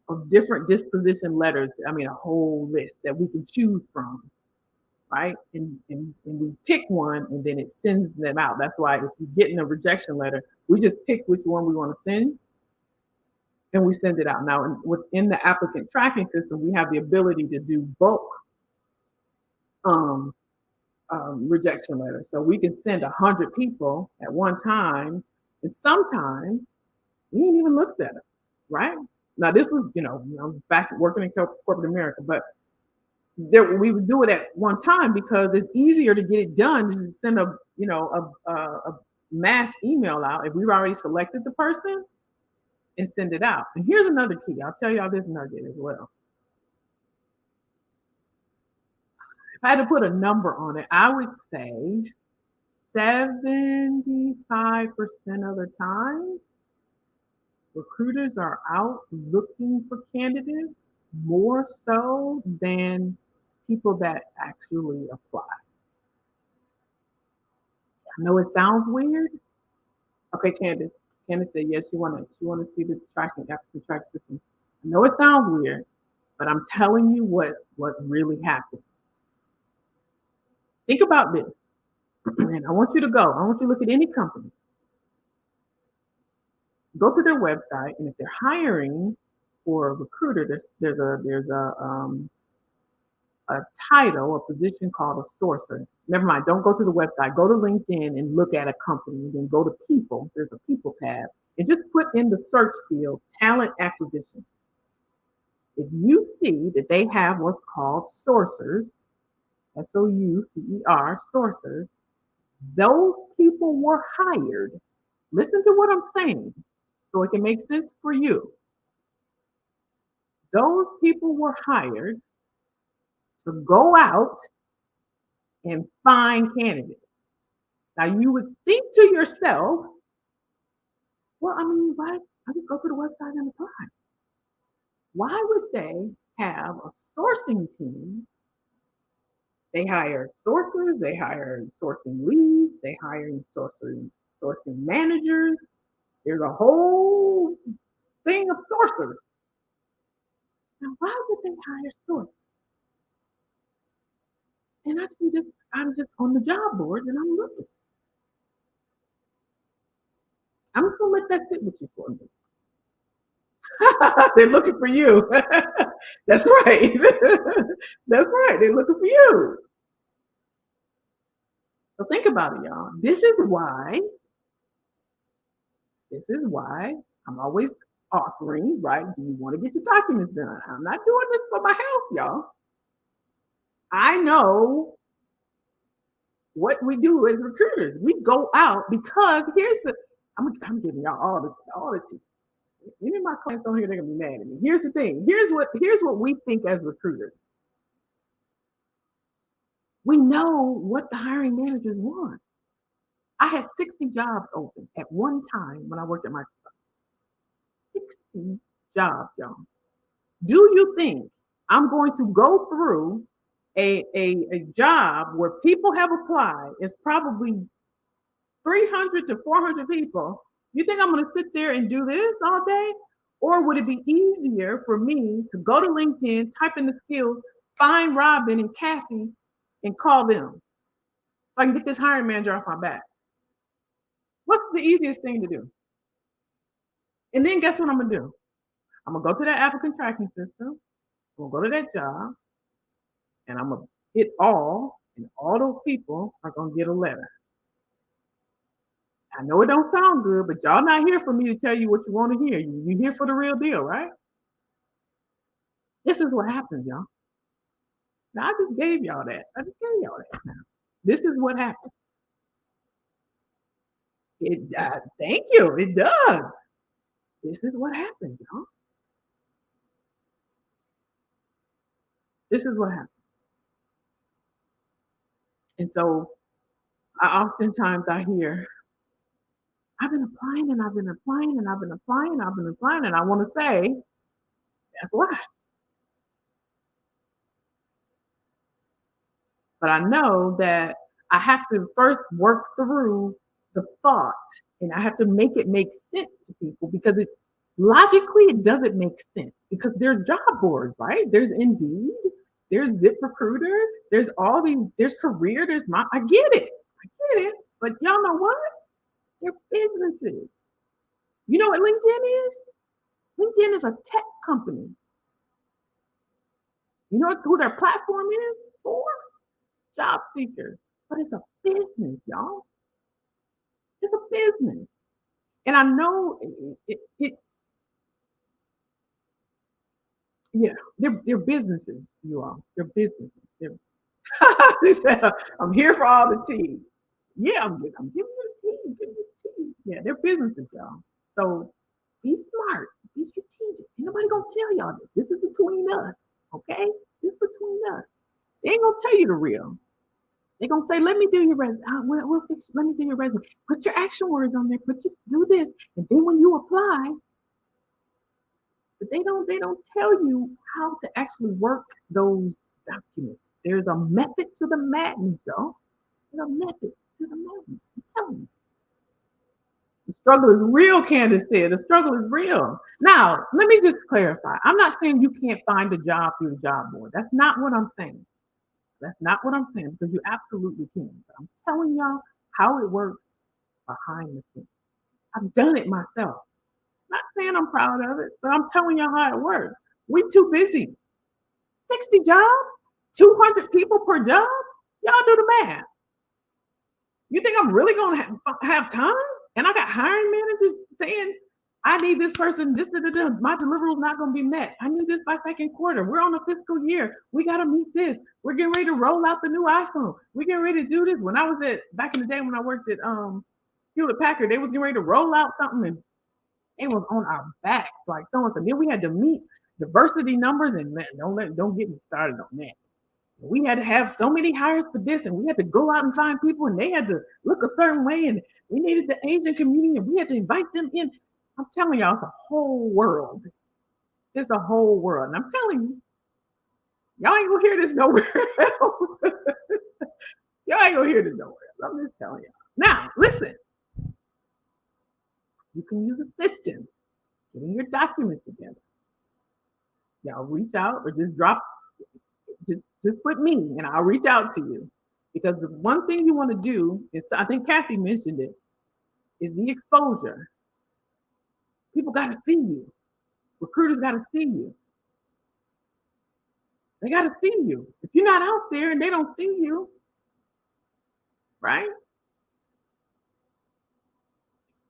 of different disposition letters. I mean, a whole list that we can choose from, right? And we pick one, and then it sends them out. That's why if you're getting a rejection letter, we just pick which one we want to send, and we send it out. Now, within the applicant tracking system, we have the ability to do bulk um, rejection letters. So we can send 100 people at one time, and sometimes we ain't even looked at them, right? Now, this was, I was back working in corporate America, but we would do it at one time because it's easier to get it done to send a mass email out if we've already selected the person and send it out. And here's another key. I'll tell y'all this nugget as well. If I had to put a number on it, I would say 75% of the time, recruiters are out looking for candidates more so than people that actually apply. I know it sounds weird. Okay, Candace. Candace said yes, she wanna see the applicant track system. I know it sounds weird, but I'm telling you what really happened. Think about this. And I want you to go. I want you to look at any company. Go to their website, and if they're hiring for a recruiter, there's a title, a position called a sourcer. Never mind, don't go to the website. Go to LinkedIn and look at a company. Then go to people. There's a people tab. And just put in the search field, talent acquisition. If you see that they have what's called sourcers, SOUCER, sourcers, those people were hired. Listen to what I'm saying so it can make sense for you. Those people were hired to go out and find candidates. Now you would think to yourself, well, I mean, why? I just go to the website and apply. Why would they have a sourcing team? They hire sourcers, they hire sourcing leads, they hire sourcing managers. There's a whole thing of sourcers. Now, why would they hire sourcers? And I'm just on the job boards and I'm looking. I'm just gonna let that sit with you for a minute. They're looking for you. That's right. That's right. They're looking for you. So think about it, y'all. This is why I'm always offering, right? Do you want to get your documents done? I'm not doing this for my health, y'all. I know what we do as recruiters. We go out because I'm giving y'all all the tea. Any of my clients on here, they're gonna be mad at me. Here's the thing. Here's what we think as recruiters. We know what the hiring managers want. I had 60 jobs open at one time when I worked at Microsoft. 60 jobs, y'all. Do you think I'm going to go through a job where people have applied? It's probably 300 to 400 people. You think I'm going to sit there and do this all day? Or would it be easier for me to go to LinkedIn, type in the skills, find Robin and Kathy, and call them so I can get this hiring manager off my back? What's the easiest thing to do? And then guess what I'm going to do? I'm going to go to that applicant tracking system. I'm going to go to that job, and I'm going to hit all, and all those people are going to get a letter. I know it don't sound good, but y'all not here for me to tell you what you want to hear. You're here for the real deal, right? This is what happens, y'all. Now, I just gave y'all that. Now. This is what happens. Thank you. It does. This is what happens, y'all. This is what happens. And so Oftentimes I hear, I've been applying and I've been applying and I've been applying and I've been applying. And I want to say, that's why. But I know that I have to first work through the thought and I have to make it make sense to people because logically it doesn't make sense because there's job boards, right? There's Indeed, there's ZipRecruiter, there's all these, there's Career, there's I get it. I get it. But y'all know what? They're businesses. You know what LinkedIn is? LinkedIn is a tech company. You know who their platform is for? Job seekers. But it's a business, y'all. It's a business. And I know yeah, they're businesses, you all. They're businesses. She said, I'm here for all the tea. Yeah, I'm giving you the tea. I'm giving you the tea. Yeah, they're businesses, y'all. So be smart, be strategic. Ain't nobody gonna tell y'all this. This is between us, okay? This is between us. They ain't gonna tell you the real. They're gonna say, "Let me do your resume. We'll fix. Let me do your resume. Put your action words on there. Do this, and then when you apply, but they don't tell you how to actually work those documents. There's a method to the madness, y'all. There's a method to the madness. I'm telling you. The struggle is real, Candace said. The struggle is real. Now, let me just clarify. I'm not saying you can't find a job through the job board. That's not what I'm saying. That's not what I'm saying because you absolutely can. But I'm telling y'all how it works behind the scenes. I've done it myself. Not saying I'm proud of it, but I'm telling y'all how it works. We too busy. 60 jobs, 200 people per job. Y'all do the math. You think I'm really going to have time? And I got hiring managers saying, I need this person, my deliverable is not going to be met. I need this by second quarter. We're on a fiscal year. We got to meet this. We're getting ready to roll out the new iPhone. We're getting ready to do this. When I was back in the day when I worked at Hewlett Packard, they was getting ready to roll out something and it was on our backs. Like someone said, then we had to meet diversity numbers and don't get me started on that. We had to have so many hires for this, and we had to go out and find people, and they had to look a certain way, and we needed the Asian community, and we had to invite them in. I'm telling y'all, it's a whole world. It's a whole world. And I'm telling you, y'all ain't gonna hear this nowhere else. Y'all ain't gonna hear this nowhere else. I'm just telling y'all. Now, listen. You can use assistance getting your documents together. Y'all reach out or just put me and I'll reach out to you. Because the one thing you want to do is, I think Kathy mentioned it, is the exposure. People got to see you. Recruiters got to see you. They got to see you. If you're not out there and they don't see you, right?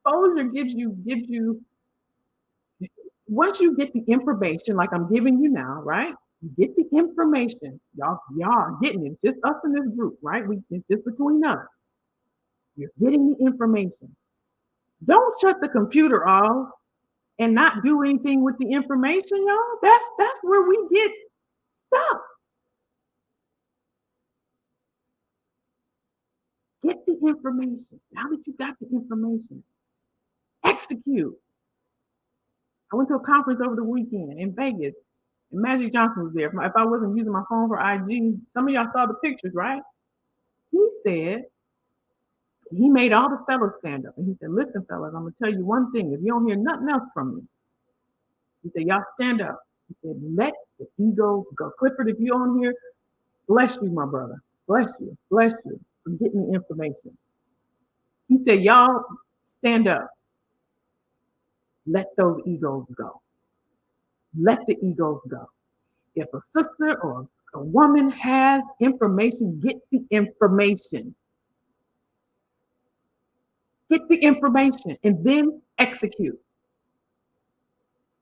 Exposure gives you, once you get the information like I'm giving you now, right? You get the information. Y'all are getting it. It's just us in this group, right? It's just between us. You're getting the information. Don't shut the computer off and not do anything with the information, y'all. That's where we get stuck. Get the information. Now that you got the information, execute. I went to a conference over the weekend in Vegas, and Magic Johnson was there. If I wasn't using my phone for IG, some of y'all saw the pictures, right? He said, he made all the fellas stand up. And he said, listen, fellas, I'm going to tell you one thing. If you don't hear nothing else from me, he said, y'all stand up. He said, let the egos go. Clifford, if you're on here, bless you, my brother. Bless you for getting the information. He said, y'all stand up. Let those egos go. Let the egos go. If a sister or a woman has information, get the information. Get the information and then execute.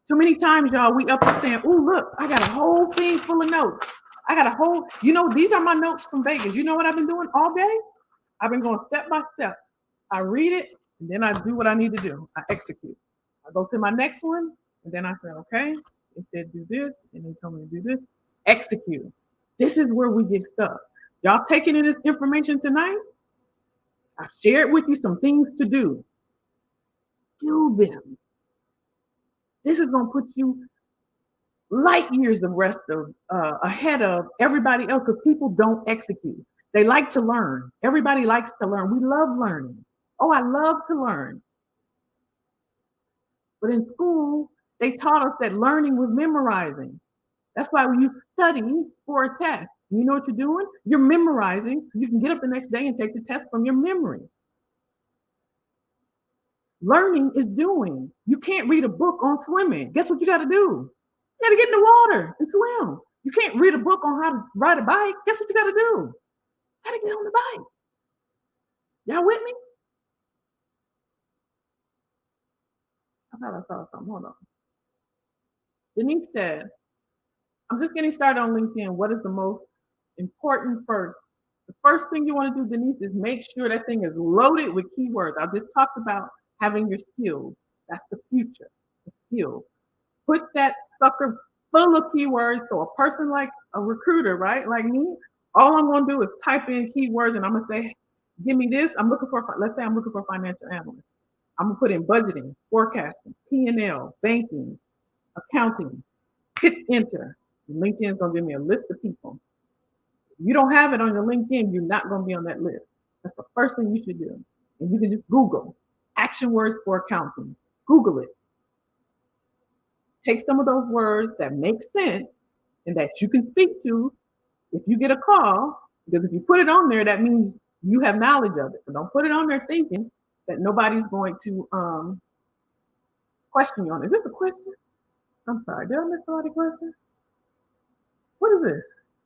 Too many times, y'all, we up here saying, oh, look, I got a whole thing full of notes. I got a whole, these are my notes from Vegas. You know what I've been doing all day? I've been going step by step. I read it, and then I do what I need to do. I execute. I go to my next one, and then I say, okay, they said do this, and they told me to do this. Execute. This is where we get stuck. Y'all taking in this information tonight? I've shared with you some things to do. Do them. This is going to put you light years of rest of ahead of everybody else because people don't execute. They like to learn. Everybody likes to learn. We love learning. Oh, I love to learn. But in school, they taught us that learning was memorizing. That's why when you study for a test, you know what you're doing? You're memorizing so you can get up the next day and take the test from your memory. Learning is doing. You can't read a book on swimming. Guess what you got to do? You got to get in the water and swim. You can't read a book on how to ride a bike. Guess what you got to do? You got to get on the bike. Y'all with me? I thought I saw something. Hold on. Denise said, I'm just getting started on LinkedIn. What is the most important first? The first thing you want to do, Denise, is make sure that thing is loaded with keywords. I just talked about having your skills. That's the future, the skills. Put that sucker full of keywords. So a person like a recruiter, right, like me, all I'm going to do is type in keywords and I'm going to say, give me this. I'm looking for, let's say I'm looking for a financial analyst. I'm going to put in budgeting, forecasting, P&L, banking, accounting, hit enter. LinkedIn is going to give me a list of people. If you don't have it on your LinkedIn, you're not going to be on that list. That's the first thing you should do. And you can just Google action words for accounting. Google it. Take some of those words that make sense and that you can speak to if you get a call, because if you put it on there, that means you have knowledge of it. So don't put it on there thinking that nobody's going to question you on it. Is this a question? I'm sorry, did I miss somebody's question? What is this?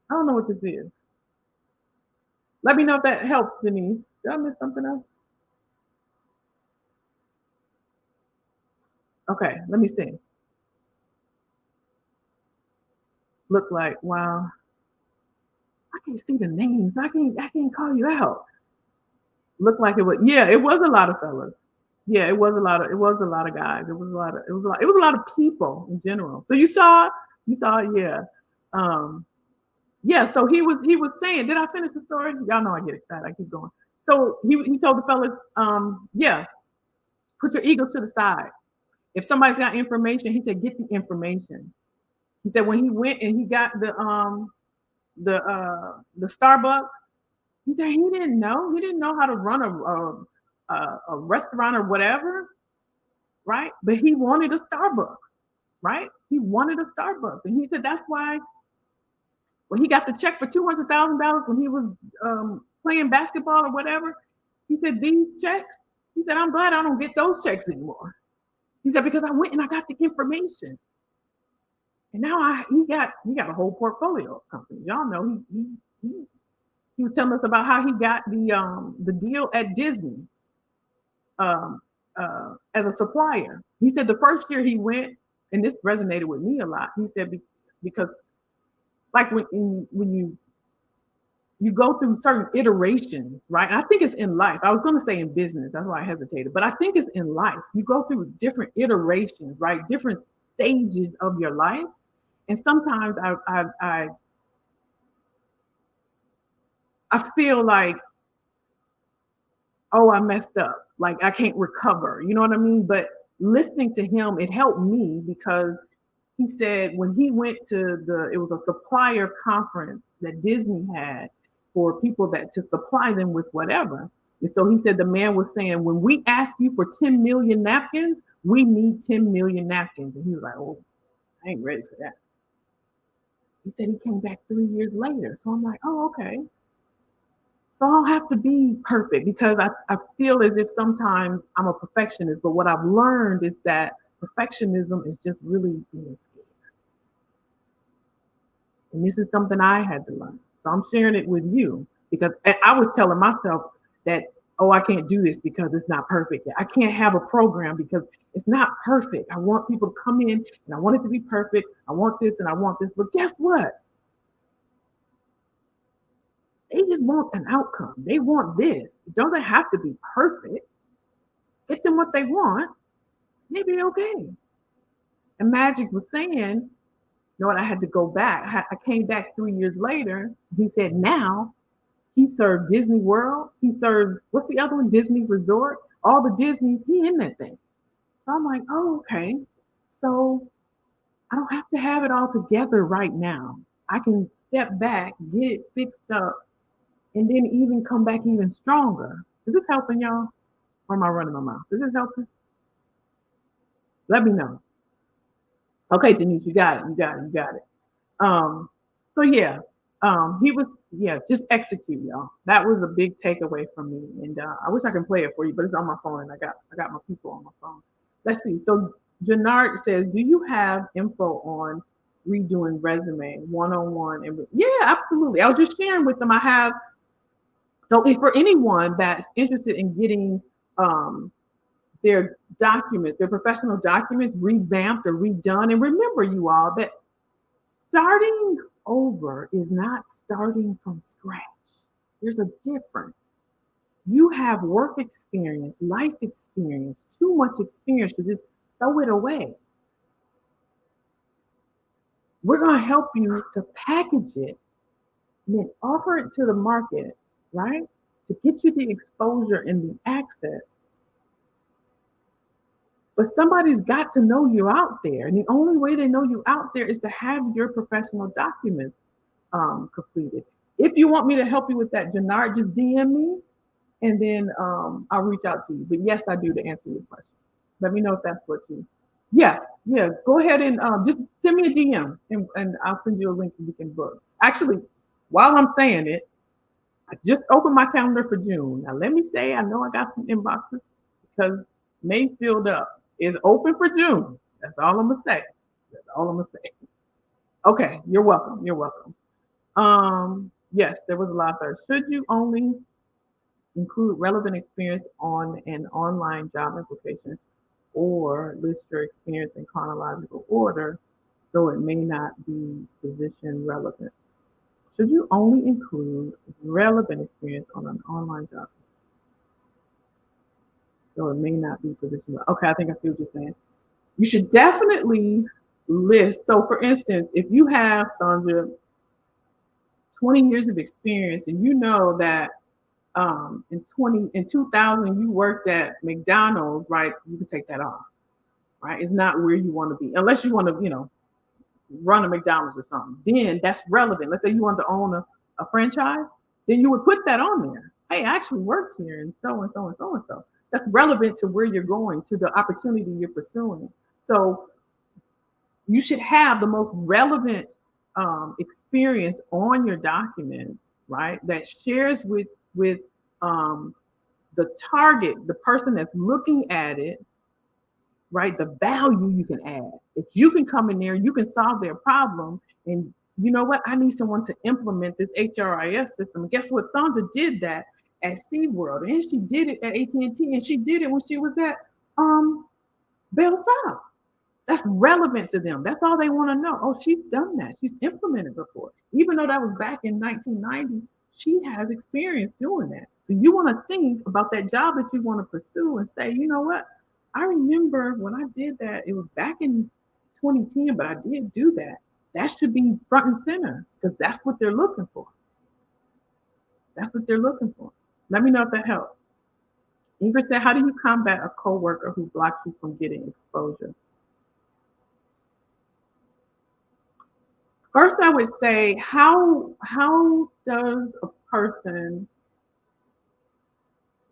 I don't know what this is. Let me know if that helps, Denise. Did I miss something else? Okay, let me see. Look like, wow. I can't see the names. I can't call you out. Looked like it was, yeah, it was a lot of fellas. Yeah, it was a lot of guys. It was a lot of people in general. So you saw, yeah. Yeah, so he was saying, did I finish the story? Y'all know I get excited. I keep going. So he told the fellas, yeah, put your egos to the side. If somebody's got information, he said, get the information. He said when he went and he got the Starbucks, he said he didn't know how to run a restaurant or whatever, right? But he wanted a Starbucks, right? He wanted a Starbucks, and he said that's why when he got the check for $200,000 when he was playing basketball or whatever, he said these checks. He said I'm glad I don't get those checks anymore. He said because I went and I got the information. And now he got a whole portfolio of companies. Y'all know he was telling us about how he got the deal at Disney as a supplier. He said the first year he went, and this resonated with me a lot. He said because like when you go through certain iterations, right? And I think it's in life. I was going to say in business, that's why I hesitated, but I think it's in life. You go through different iterations, right? Different stages of your life. And sometimes I feel like, oh, I messed up. Like I can't recover. You know what I mean? But listening to him, it helped me because he said when he went to it was a supplier conference that Disney had for people to supply them with whatever. And so he said the man was saying, when we ask you for 10 million napkins, we need 10 million napkins. And he was like, oh, I ain't ready for that. He said he came back 3 years later. So I'm like, oh, okay. So I don't have to be perfect because I feel as if sometimes I'm a perfectionist. But what I've learned is that perfectionism is just really being scared. And this is something I had to learn. So I'm sharing it with you because I was telling myself that, oh, I can't do this because it's not perfect. I can't have a program because it's not perfect. I want people to come in and I want it to be perfect. I want this and I want this. But guess what? They just want an outcome. They want this. It doesn't have to be perfect. Get them what they want. Maybe okay. And Magic was saying, you know what, I had to go back. I came back 3 years later. He said, now He served Disney World. He serves, what's the other one? Disney Resort. All the Disneys, he in that thing. So I'm like, oh, okay. So I don't have to have it all together right now. I can step back, get it fixed up, and then even come back even stronger. Is this helping y'all? Or am I running my mouth? Is this helping? Let me know. Okay, Denise, you got it. You got it. You got it. Um, so yeah, he was, yeah, just execute, y'all. That was a big takeaway from me. And I wish I can play it for you, but it's on my phone and I got my people on my phone. Let's see. So Jannard says, do you have info on redoing resume one-on-one? And yeah, absolutely. I was just sharing with them. I have, so if for anyone that's interested in getting their documents, their professional documents revamped or redone, and remember you all that starting over is not starting from scratch. There's a difference. You have work experience, life experience, too much experience to just throw it away. We're going to help you to package it and then offer it to the market, right? To get you the exposure and the access. But somebody's got to know you out there. And the only way they know you out there is to have your professional documents completed. If you want me to help you with that, Jannard, just DM me and then I'll reach out to you. But yes, I do, to answer your question. Let me know if that's what you, yeah, go ahead and just send me a DM and I'll send you a link and you can book. Actually, while I'm saying it, I just opened my calendar for June. Now, let me say, I know I got some inboxes because May filled up. It's open for June. That's all I'm going to say. That's all I'm going to say. Okay, you're welcome. You're welcome. Yes, there was a lot there. Should you only include relevant experience on an online job application or list your experience in chronological order, though it may not be position relevant? Should you only include relevant experience on an online job, though it may not be position relevant? Okay, I think I see what you're saying. You should definitely list. So, for instance, if you have, Sandra, 20 years of experience and you know that in 2000 you worked at McDonald's, right? You can take that off, right? It's not where you want to be unless you want to, run a McDonald's or something. Then that's relevant. Let's say you want to own a franchise, then you would put that on there. Hey, I actually worked here and so and so and so and so. That's relevant to where you're going, to the opportunity you're pursuing. So you should have the most relevant experience on your documents, right? That shares with the target, the person that's looking at it, right? The value you can add. If you can come in there, you can solve their problem. And you know what? I need someone to implement this HRIS system. And guess what? Sandra did that at SeaWorld, and she did it at AT&T, and she did it when she was at Bell South. That's relevant to them. That's all they want to know. Oh, she's done that. She's implemented before. Even though that was back in 1990, she has experience doing that. So you want to think about that job that you want to pursue and say, you know what? I remember when I did that, it was back in 2010, but I did do that. That should be front and center because that's what they're looking for. That's what they're looking for. Let me know if that helps. Ingrid said, how do you combat a coworker who blocks you from getting exposure? First, I would say, how does a person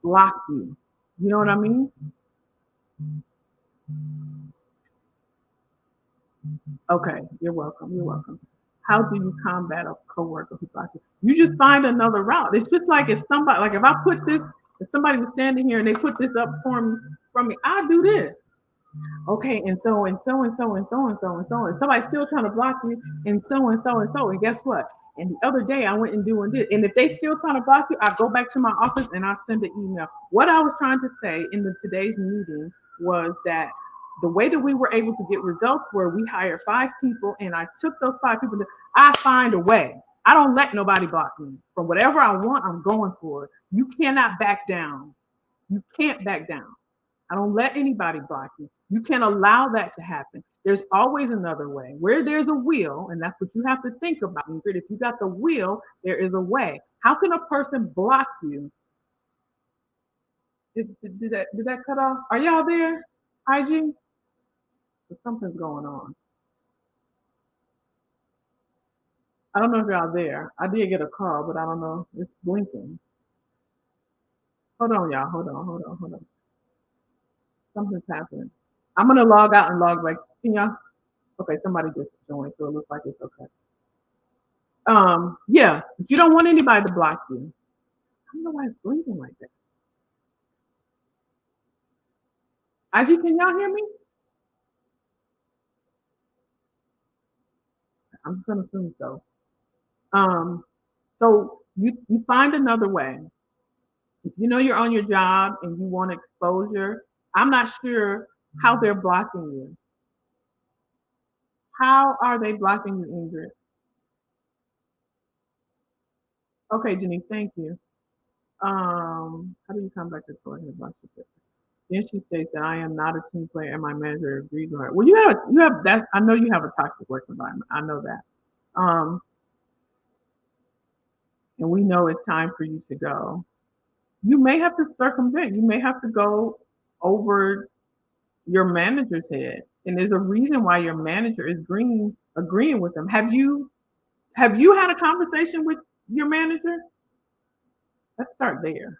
block you? You know what I mean? Okay, you're welcome. You're welcome. How do you combat a coworker who blocks you? You just find another route. It's just like if somebody, like if I put this, if somebody was standing here and they put this up for me, from me, I do this. Okay, and so and so and so and so and so and so, and somebody's still trying to block me, and so and so and so. And guess what? And the other day I went and doing this. And if they still trying to block you, I go back to my office and I send an email. What I was trying to say in today's meeting was that the way that we were able to get results were we hired 5 people, and I took those 5 people. I find a way. I don't let nobody block me. From whatever I want, I'm going for it. You cannot back down. You can't back down. I don't let anybody block you. You can't allow that to happen. There's always another way. Where there's a will, and that's what you have to think about. If you got the will, there is a way. How can a person block you? Did that cut off? Are y'all there? IG? Something's going on. I don't know if y'all there. I did get a call, but I don't know. It's blinking. Hold on, y'all. Hold on. Something's happening. I'm gonna log out and log back. Can y'all? Okay, somebody just joined, so it looks like it's okay. Yeah, you don't want anybody to block you. I don't know why it's blinking like that. IG, can y'all hear me? I'm just gonna assume so. Um, so you find another way. If you know you're on your job and you want exposure, I'm not sure how they're blocking you. How are they blocking you, Ingrid? Okay, Denise, thank you. How do you come back to court and block you? Then she states that I am not a team player and my manager agrees with her. Well, you have that. I know you have a toxic work environment. I know that. And we know it's time for you to go. You may have to circumvent. You may have to go over your manager's head, and there's a reason why your manager is agreeing with them. Have you had a conversation with your manager? Let's start there.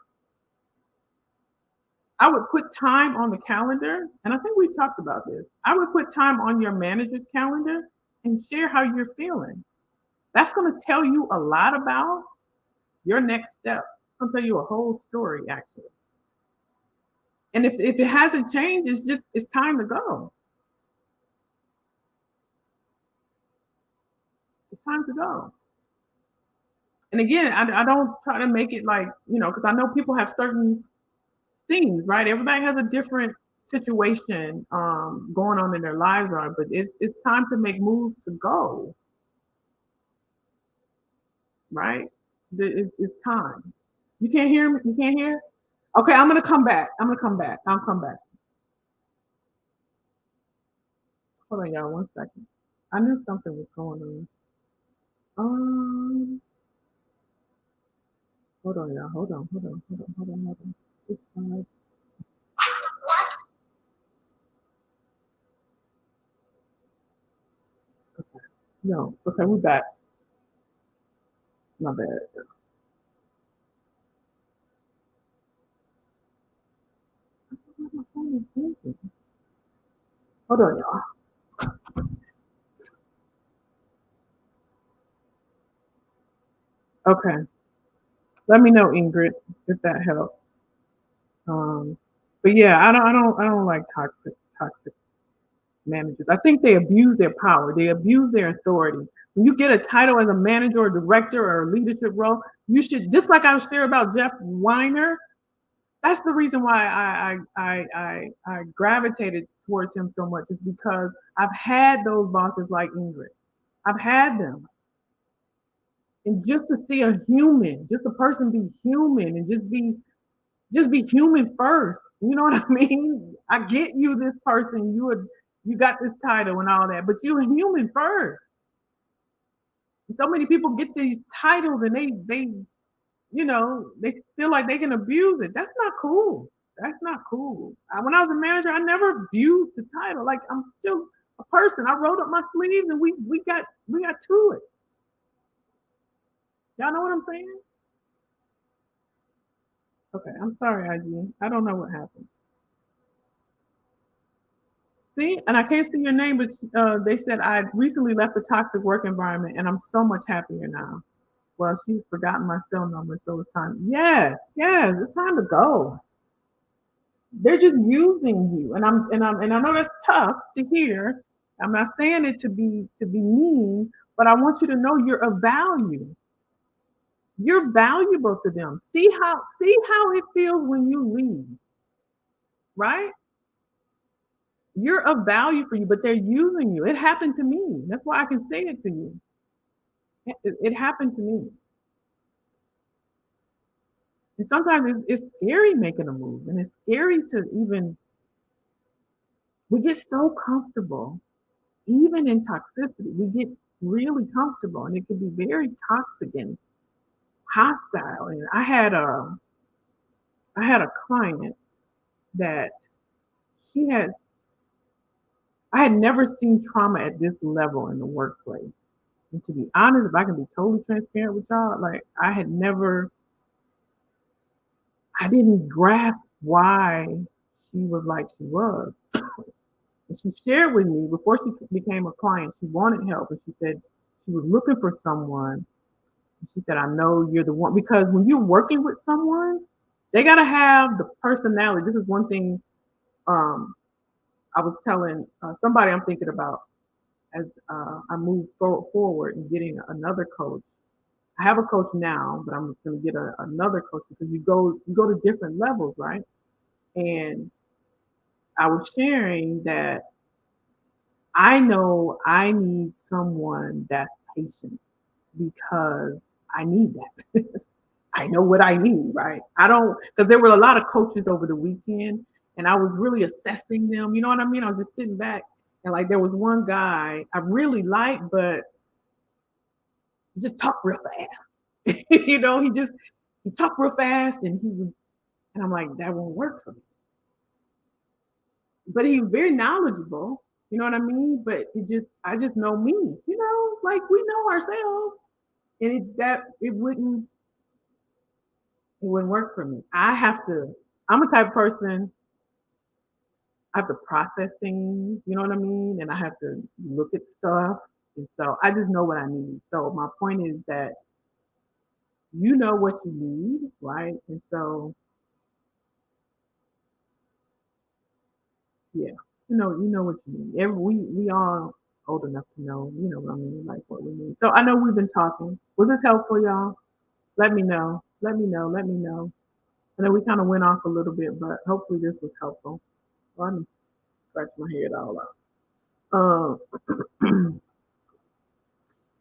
I would put time on the calendar, and I think we've talked about this. I would put time on your manager's calendar and share how you're feeling. That's going to tell you a lot about your next step. It's going to tell you a whole story, actually. And if it hasn't changed, it's time to go. It's time to go. And again, I don't try to make it like, because I know people have certain things, right? Everybody has a different situation going on in their lives, but it's time to make moves to go, right? It's time. You can't hear me? You can't hear? Okay, I'm gonna come back. I'll come back. Hold on, y'all, 1 second. I knew something was going on. Hold on, y'all. Hold on. It's fine. Okay. No. Okay, we're back. My bad. My phone is blinking. Hold on, y'all. Okay. Let me know, Ingrid, if that helped. But yeah, I don't like toxic managers. I think they abuse their power. They abuse their authority. When you get a title as a manager or director or a leadership role, you should, just like I was sharing about Jeff Weiner. That's the reason why I gravitated towards him so much, is because I've had those bosses like Ingrid. I've had them. And just to see a human, just a person be human and just be human first. You know what I mean? I get you, this person, you got this title and all that, but you're a human first. So many people get these titles and they feel like they can abuse it. That's not cool. That's not cool. When I was a manager, I never abused the title. Like, I'm still a person. I rolled up my sleeves and we got to it. Y'all know what I'm saying? Okay, I'm sorry, IG. I don't know what happened. See, and I can't see your name, but they said I recently left a toxic work environment and I'm so much happier now. Well, she's forgotten my cell number, so it's time. Yes, it's time to go. They're just using you, and I know that's tough to hear. I'm not saying it to be mean, but I want you to know you're of value. You're valuable to them. See how it feels when you leave, right? You're of value for you, but they're using you. It happened to me. That's why I can say it to you. It happened to me. And sometimes it's scary making a move, and it's scary to even. We get so comfortable, even in toxicity. We get really comfortable, and it can be very toxic and hostile. And I had a client that she had I had never seen trauma at this level in the workplace. And to be honest, if I can be totally transparent with y'all, like I didn't grasp why she was like she was. And she shared with me before she became a client, she wanted help. And she said she was looking for someone. And she said, I know you're the one. Because when you're working with someone, they got to have the personality. This is one thing um, I was telling somebody I'm thinking about as I move forward and getting another coach. I have a coach now, but I'm going to get another coach because you go to different levels, right? And I was sharing that I know I need someone that's patient because I need that. I know what I need, right? I don't, because there were a lot of coaches over the weekend and I was really assessing them. You know what I mean? I was just sitting back and like there was one guy I really liked, but he just talked real fast. He talked real fast and I'm like, that won't work for me. But he's very knowledgeable, you know what I mean? But I just know me, like we know ourselves. And it wouldn't work for me. I'm a type of person, I have to process things, you know what I mean? And I have to look at stuff. And so I just know what I need. So my point is that you know what you need, right? And so, yeah, you know what you need. We all old enough to know, you know what I mean, like what we need. So I know we've been talking. Was this helpful, y'all? Let me know. Let me know. Let me know. I know we kind of went off a little bit, but hopefully this was helpful. Well, let me scratch my head all out.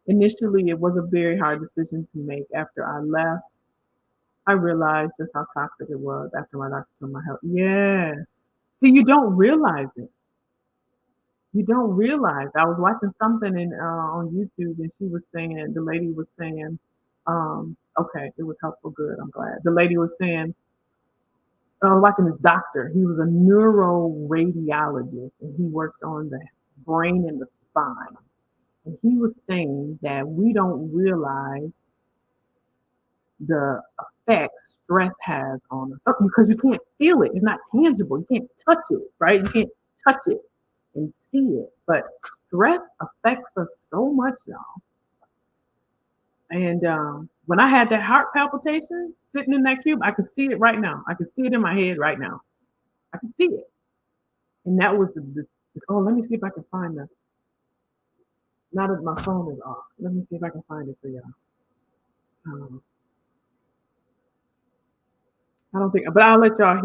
Initially, it was a very hard decision to make. After I left, I realized just how toxic it was after my doctor told my health. Yes. See, you don't realize it. You don't realize. I was watching something on YouTube, and the lady was saying, okay, it was helpful. Good. I'm glad. The lady was saying, I was watching this doctor. He was a neuroradiologist, and he works on the brain and the spine. And he was saying that we don't realize the effect stress has on us because you can't feel it. It's not tangible. You can't touch it, right? You can't touch it and see it. But stress affects us so much, y'all. And when I had that heart palpitation sitting in that cube, I could see it right now. I could see it in my head right now. I can see it. And that was let me see if I can find the, now that my phone is off, let me see if I can find it for y'all. Um, I don't think, but I'll let y'all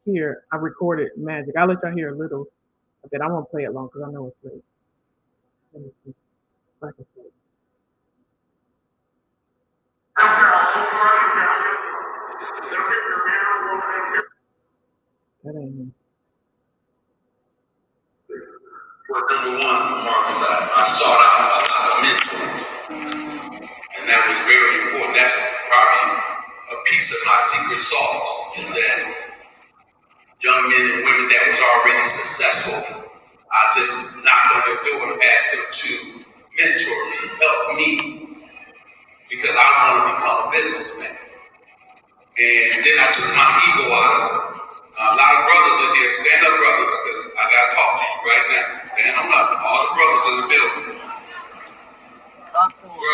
hear. I recorded magic. I'll let y'all hear a little of it. I won't play it long because I know it's late. Let me see if I can play it. That ain't me. Well, number one, Marcus, I sought out a lot of mentors, and that was very important. That's probably a piece of my secret sauce, is that young men and women that was already successful, I just knocked on their door and asked them to mentor me, help me, because I want to become a businessman. And then I took my ego out of it. A lot of brothers are here. Stand up, brothers, because I got to talk to you right now. Stand on up. All the brothers in the building. Talk to me. Bro,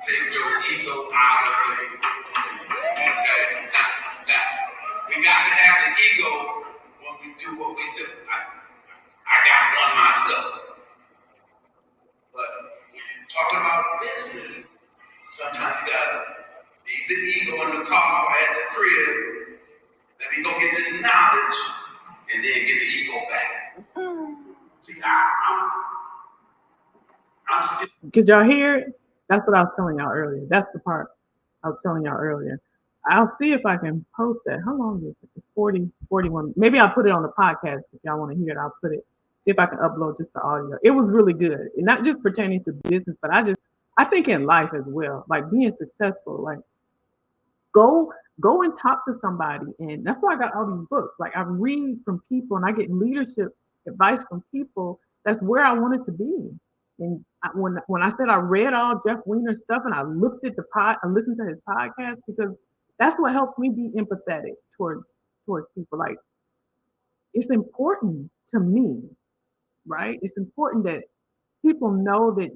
take your ego out of it. Okay? Now, we got to have the ego when we do what we do. I got one myself. But when you're talking about business, sometimes you got to leave the ego in the car or at the crib. Let me go get this knowledge and then get the ego back. See, I'm still. Could y'all hear it? That's what I was telling y'all earlier. That's the part I was telling y'all earlier. I'll see if I can post that. How long is it? It's 41. Maybe I'll put it on the podcast if y'all want to hear it. I'll put it, see if I can upload just the audio. It was really good. And not just pertaining to business, but I I think in life as well, like being successful, like go go and talk to somebody. And that's why I got all these books. Like I read from people and I get leadership advice from people. That's where I wanted to be. And when I said I read all Jeff Weiner's stuff and I looked at I listened to his podcast because that's what helps me be empathetic towards people. Like it's important to me, right? It's important that people know that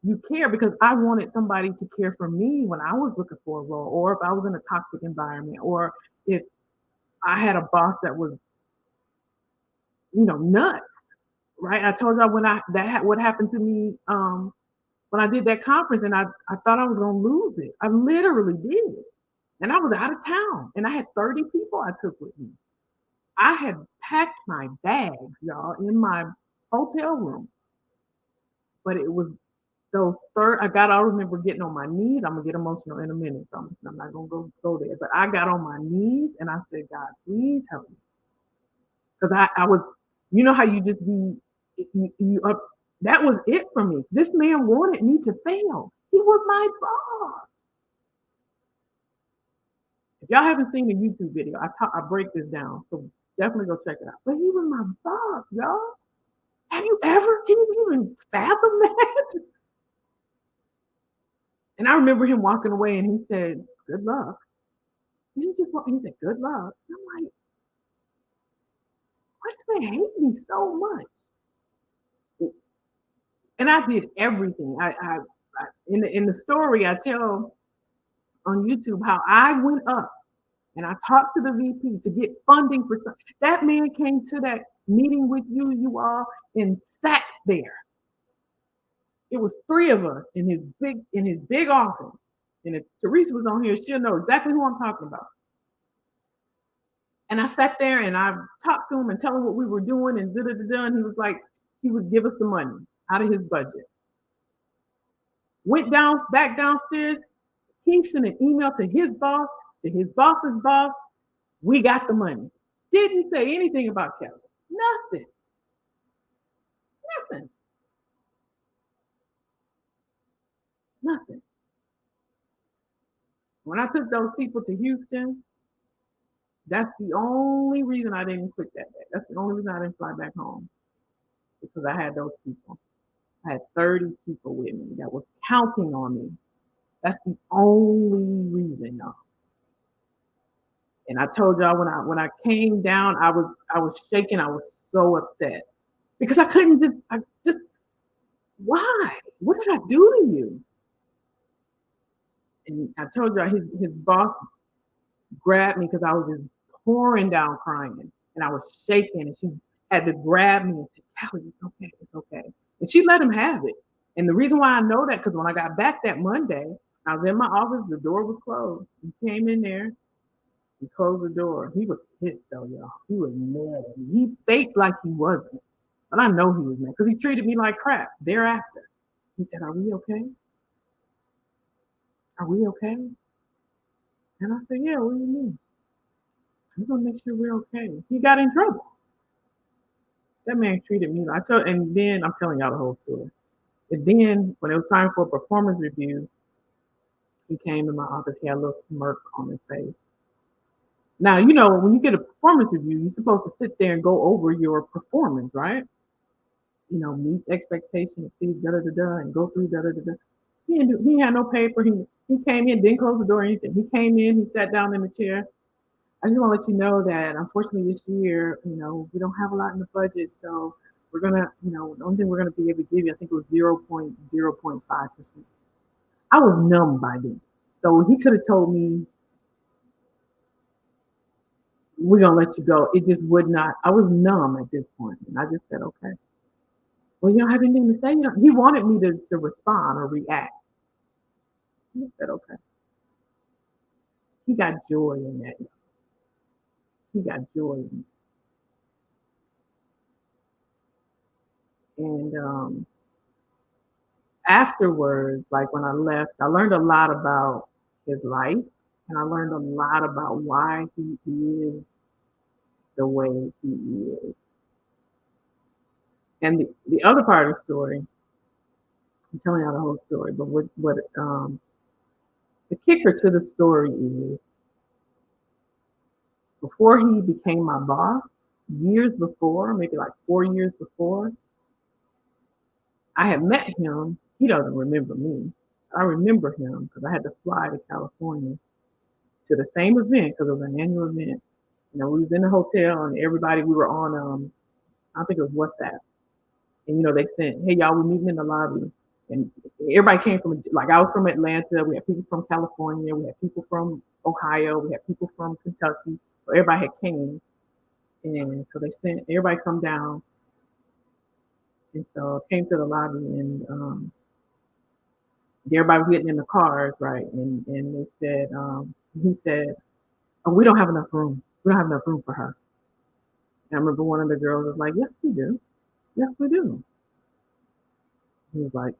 you care because I wanted somebody to care for me when I was looking for a role, or if I was in a toxic environment, or if I had a boss that was, nuts, right? I told y'all what happened to me when I did that conference, and I thought I was gonna lose it. I literally did, and I was out of town, and I had 30 people I took with me. I had packed my bags, y'all, in my hotel room, but it was those third I remember getting on my knees. I'm gonna get emotional in a minute, so I'm not gonna go there. But I got on my knees and I said, God, please help me. Because I was, you know how you just be you up. That was it for me. This man wanted me to fail. He was my boss. If y'all haven't seen the YouTube video, I break this down. So definitely go check it out. But he was my boss, y'all. Can you even fathom that? And I remember him walking away and he said, good luck. And he said, good luck. And I'm like, why does they hate me so much? And I did everything. In the story, I tell on YouTube how I went up and I talked to the VP to get funding for something. That man came to that meeting with you all, and sat there. It was three of us in his big office. And if Teresa was on here, she'll know exactly who I'm talking about. And I sat there and I talked to him and tell him what we were doing and and he was like, he would give us the money out of his budget. Went back downstairs. He sent an email to his boss's boss. We got the money. Didn't say anything about Kelly. Nothing. Nothing. Nothing. When I took those people to Houston, that's the only reason I didn't quit that day. That's the only reason I didn't fly back home, because I had those people. I had 30 people with me that was counting on me. That's the only reason, y'all. And I told y'all when I came down, I was shaking. I was so upset because I couldn't just why? What did I do to you? And I told y'all his boss grabbed me because I was just pouring down crying and I was shaking, and she had to grab me and say, Callie, it's okay, it's okay. And she let him have it. And the reason why I know that, because when I got back that Monday, I was in my office, the door was closed. He came in there, he closed the door. He was pissed though, y'all. He was mad at me. He faked like he wasn't. But I know he was mad because he treated me like crap thereafter. He said, are we okay? Are we okay? And I said, yeah, what do you mean? I just want to make sure we're okay. He got in trouble. That man treated me like and then I'm telling y'all the whole story. And then when it was time for a performance review, he came in my office. He had a little smirk on his face. Now, when you get a performance review, you're supposed to sit there and go over your performance, right? Meet expectation, exceeds and go through da da da da. He had no paper. He came in, didn't close the door or anything. He came in, he sat down in the chair. I just want to let you know that unfortunately this year, we don't have a lot in the budget, so we're gonna, the only thing we're gonna be able to give you, I think it was 0.5%. I was numb by then, so he could have told me we're gonna let you go. It just would not. I was numb at this point, and I just said, okay. Well, you don't have anything to say. He wanted me to respond or react. He said, okay. He got joy in that. He got joy in it. And afterwards, like when I left, I learned a lot about his life, and I learned a lot about why he is the way he is. And the other part of the story, I'm telling y'all the whole story, but what the kicker to the story is before he became my boss, years before, maybe like 4 years before, I had met him. He doesn't remember me. I remember him because I had to fly to California to the same event because it was an annual event. We was in the hotel and everybody, we were on, I think it was WhatsApp. And, they sent, hey, y'all, we're meeting in the lobby. And everybody came from, like, I was from Atlanta. We had people from California. We had people from Ohio. We had people from Kentucky. So everybody had came. And so they sent everybody come down. And so I came to the lobby and everybody was getting in the cars, right? And they said, he said, oh, we don't have enough room. We don't have enough room for her. And I remember one of the girls was like, yes, we do. Yes, we do. He was like,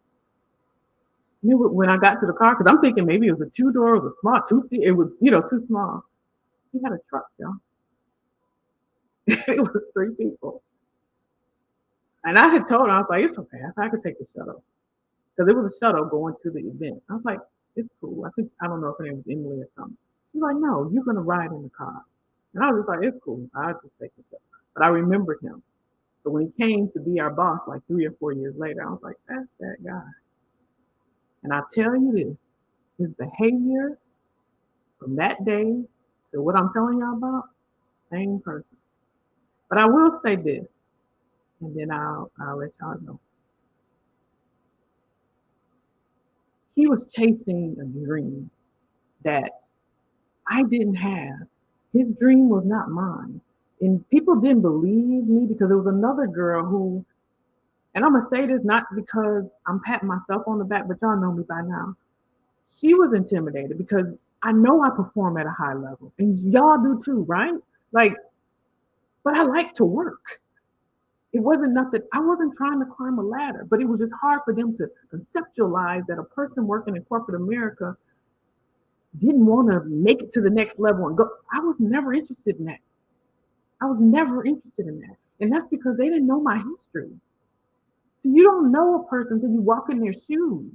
when I got to the car, because I'm thinking maybe it was a 2-door, it was a small 2-seat, it was, too small. He had a truck, y'all. It was 3 people. And I had told him, I was like, it's okay. I could take the shuttle. Because it was a shuttle going to the event. I was like, it's cool. I don't know if her name was Emily or something. She's like, no, you're going to ride in the car. And I was just like, it's cool. I'll just take the shuttle. But I remembered him. So when he came to be our boss like 3 or 4 years later, I was like, that's that guy. And I tell you this, his behavior from that day to what I'm telling y'all about, same person. But I will say this, and then I'll let y'all know. He was chasing a dream that I didn't have. His dream was not mine. And people didn't believe me because there was another girl who, and I'm going to say this not because I'm patting myself on the back, but y'all know me by now. She was intimidated because I know I perform at a high level and y'all do too, right? Like, but I like to work. It wasn't nothing. I wasn't trying to climb a ladder, but it was just hard for them to conceptualize that a person working in corporate America didn't want to make it to the next level and go. I was never interested in that. I was never interested in that. And that's because they didn't know my history. So you don't know a person until you walk in their shoes.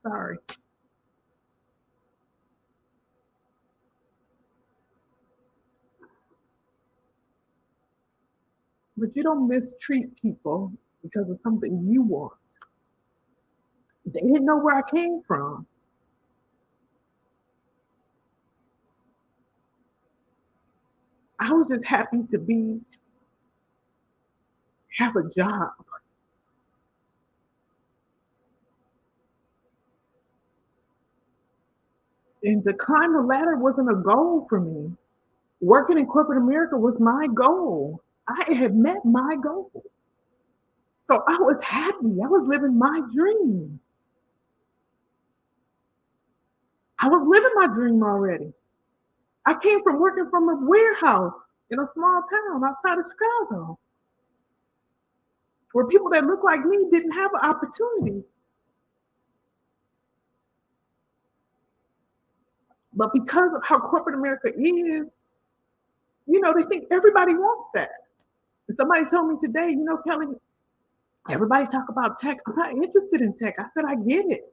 Sorry. But you don't mistreat people because of something you want. They didn't know where I came from. I was just happy to have a job. And to climb the ladder wasn't a goal for me. Working in corporate America was my goal. I had met my goal. So I was happy. I was living my dream. I was living my dream already. I came from working from a warehouse in a small town outside of Chicago where people that look like me didn't have an opportunity. But because of how corporate America is, they think everybody wants that. And somebody told me today, Kelly, everybody talk about tech. I'm not interested in tech. I said, I get it.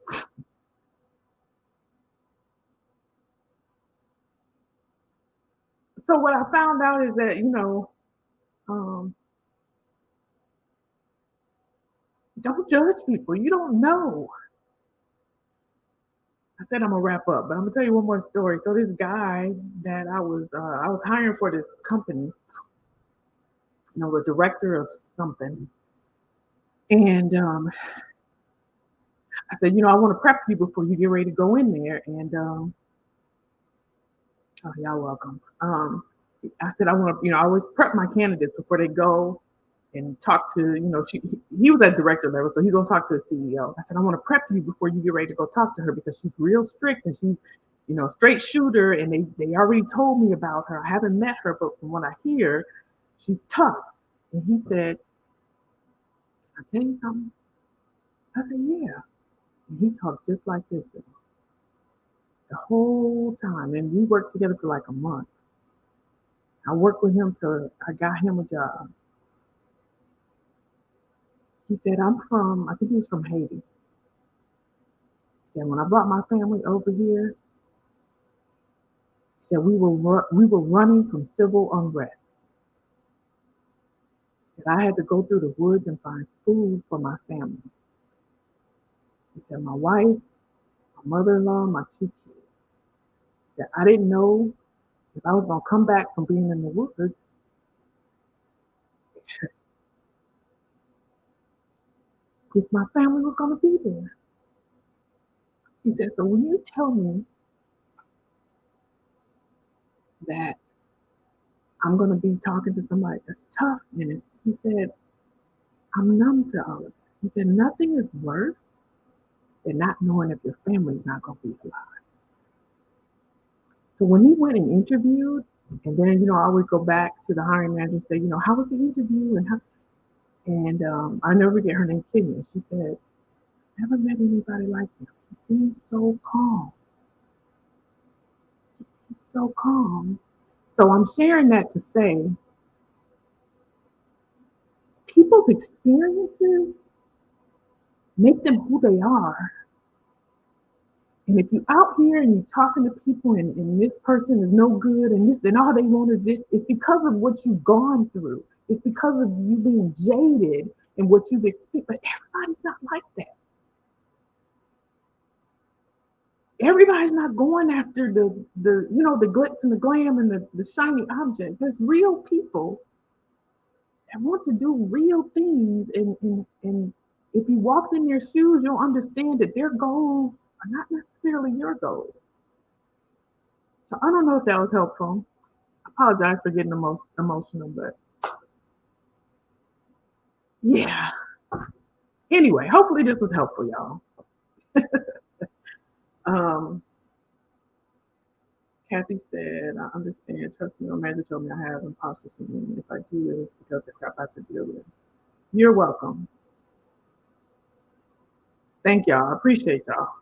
So what I found out is that, don't judge people. You don't know. I said I'm gonna wrap up, but I'm gonna tell you one more story. So this guy that I was hiring for this company, and I was a director of something, and I said, I want to prep you before you get ready to go in there, and oh, y'all welcome. I said I want to, I always prep my candidates before they go and talk to, he was at director level, so he's gonna talk to the CEO. I said, I want to prep you before you get ready to go talk to her because she's real strict and she's, straight shooter. And they already told me about her. I haven't met her, but from what I hear, she's tough. And he said, I'll tell you something. I said, yeah. And he talked just like this the whole time. And we worked together for like a month. I worked with him till I got him a job. He said, I think he was from Haiti. He said, when I brought my family over here, he said, we were running from civil unrest. He said, I had to go through the woods and find food for my family. He said, my wife, my mother-in-law, my 2 kids. He said, I didn't know if I was going to come back from being in the woods. If my family was going to be there. He said, so when you tell me that I'm going to be talking to somebody that's tough, and he said, I'm numb to all of it. He said, nothing is worse than not knowing if your family's not going to be alive. So when he went and interviewed, and then, I always go back to the hiring manager and say, how was the interview? And I never forget her name, Kenya. She said, never met anybody like him. He seems so calm. He seems so calm. So I'm sharing that to say people's experiences make them who they are. And if you're out here and you're talking to people and this person is no good and then all they want is this, it's because of what you've gone through. It's because of you being jaded and what you've experienced. But everybody's not like that. Everybody's not going after the glitz and the glam and the shiny object. There's real people that want to do real things. And if you walked in their shoes, you'll understand that their goals are not necessarily your goals. So I don't know if that was helpful. I apologize for getting the most emotional, but yeah. Anyway, hopefully this was helpful, y'all. Kathy said, I understand. Trust me, my manager told me I have imposter syndrome. If I do, it's because the crap I have to deal with. You're welcome. Thank y'all. I appreciate y'all.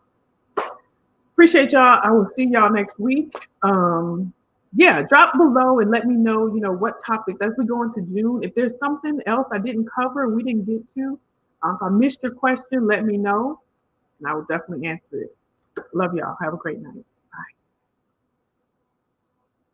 I will see y'all next week. Drop below and let me know, what topics as we go into June. If there's something else I didn't cover, we didn't get to, if I missed your question, let me know, and I will definitely answer it. Love y'all. Have a great night.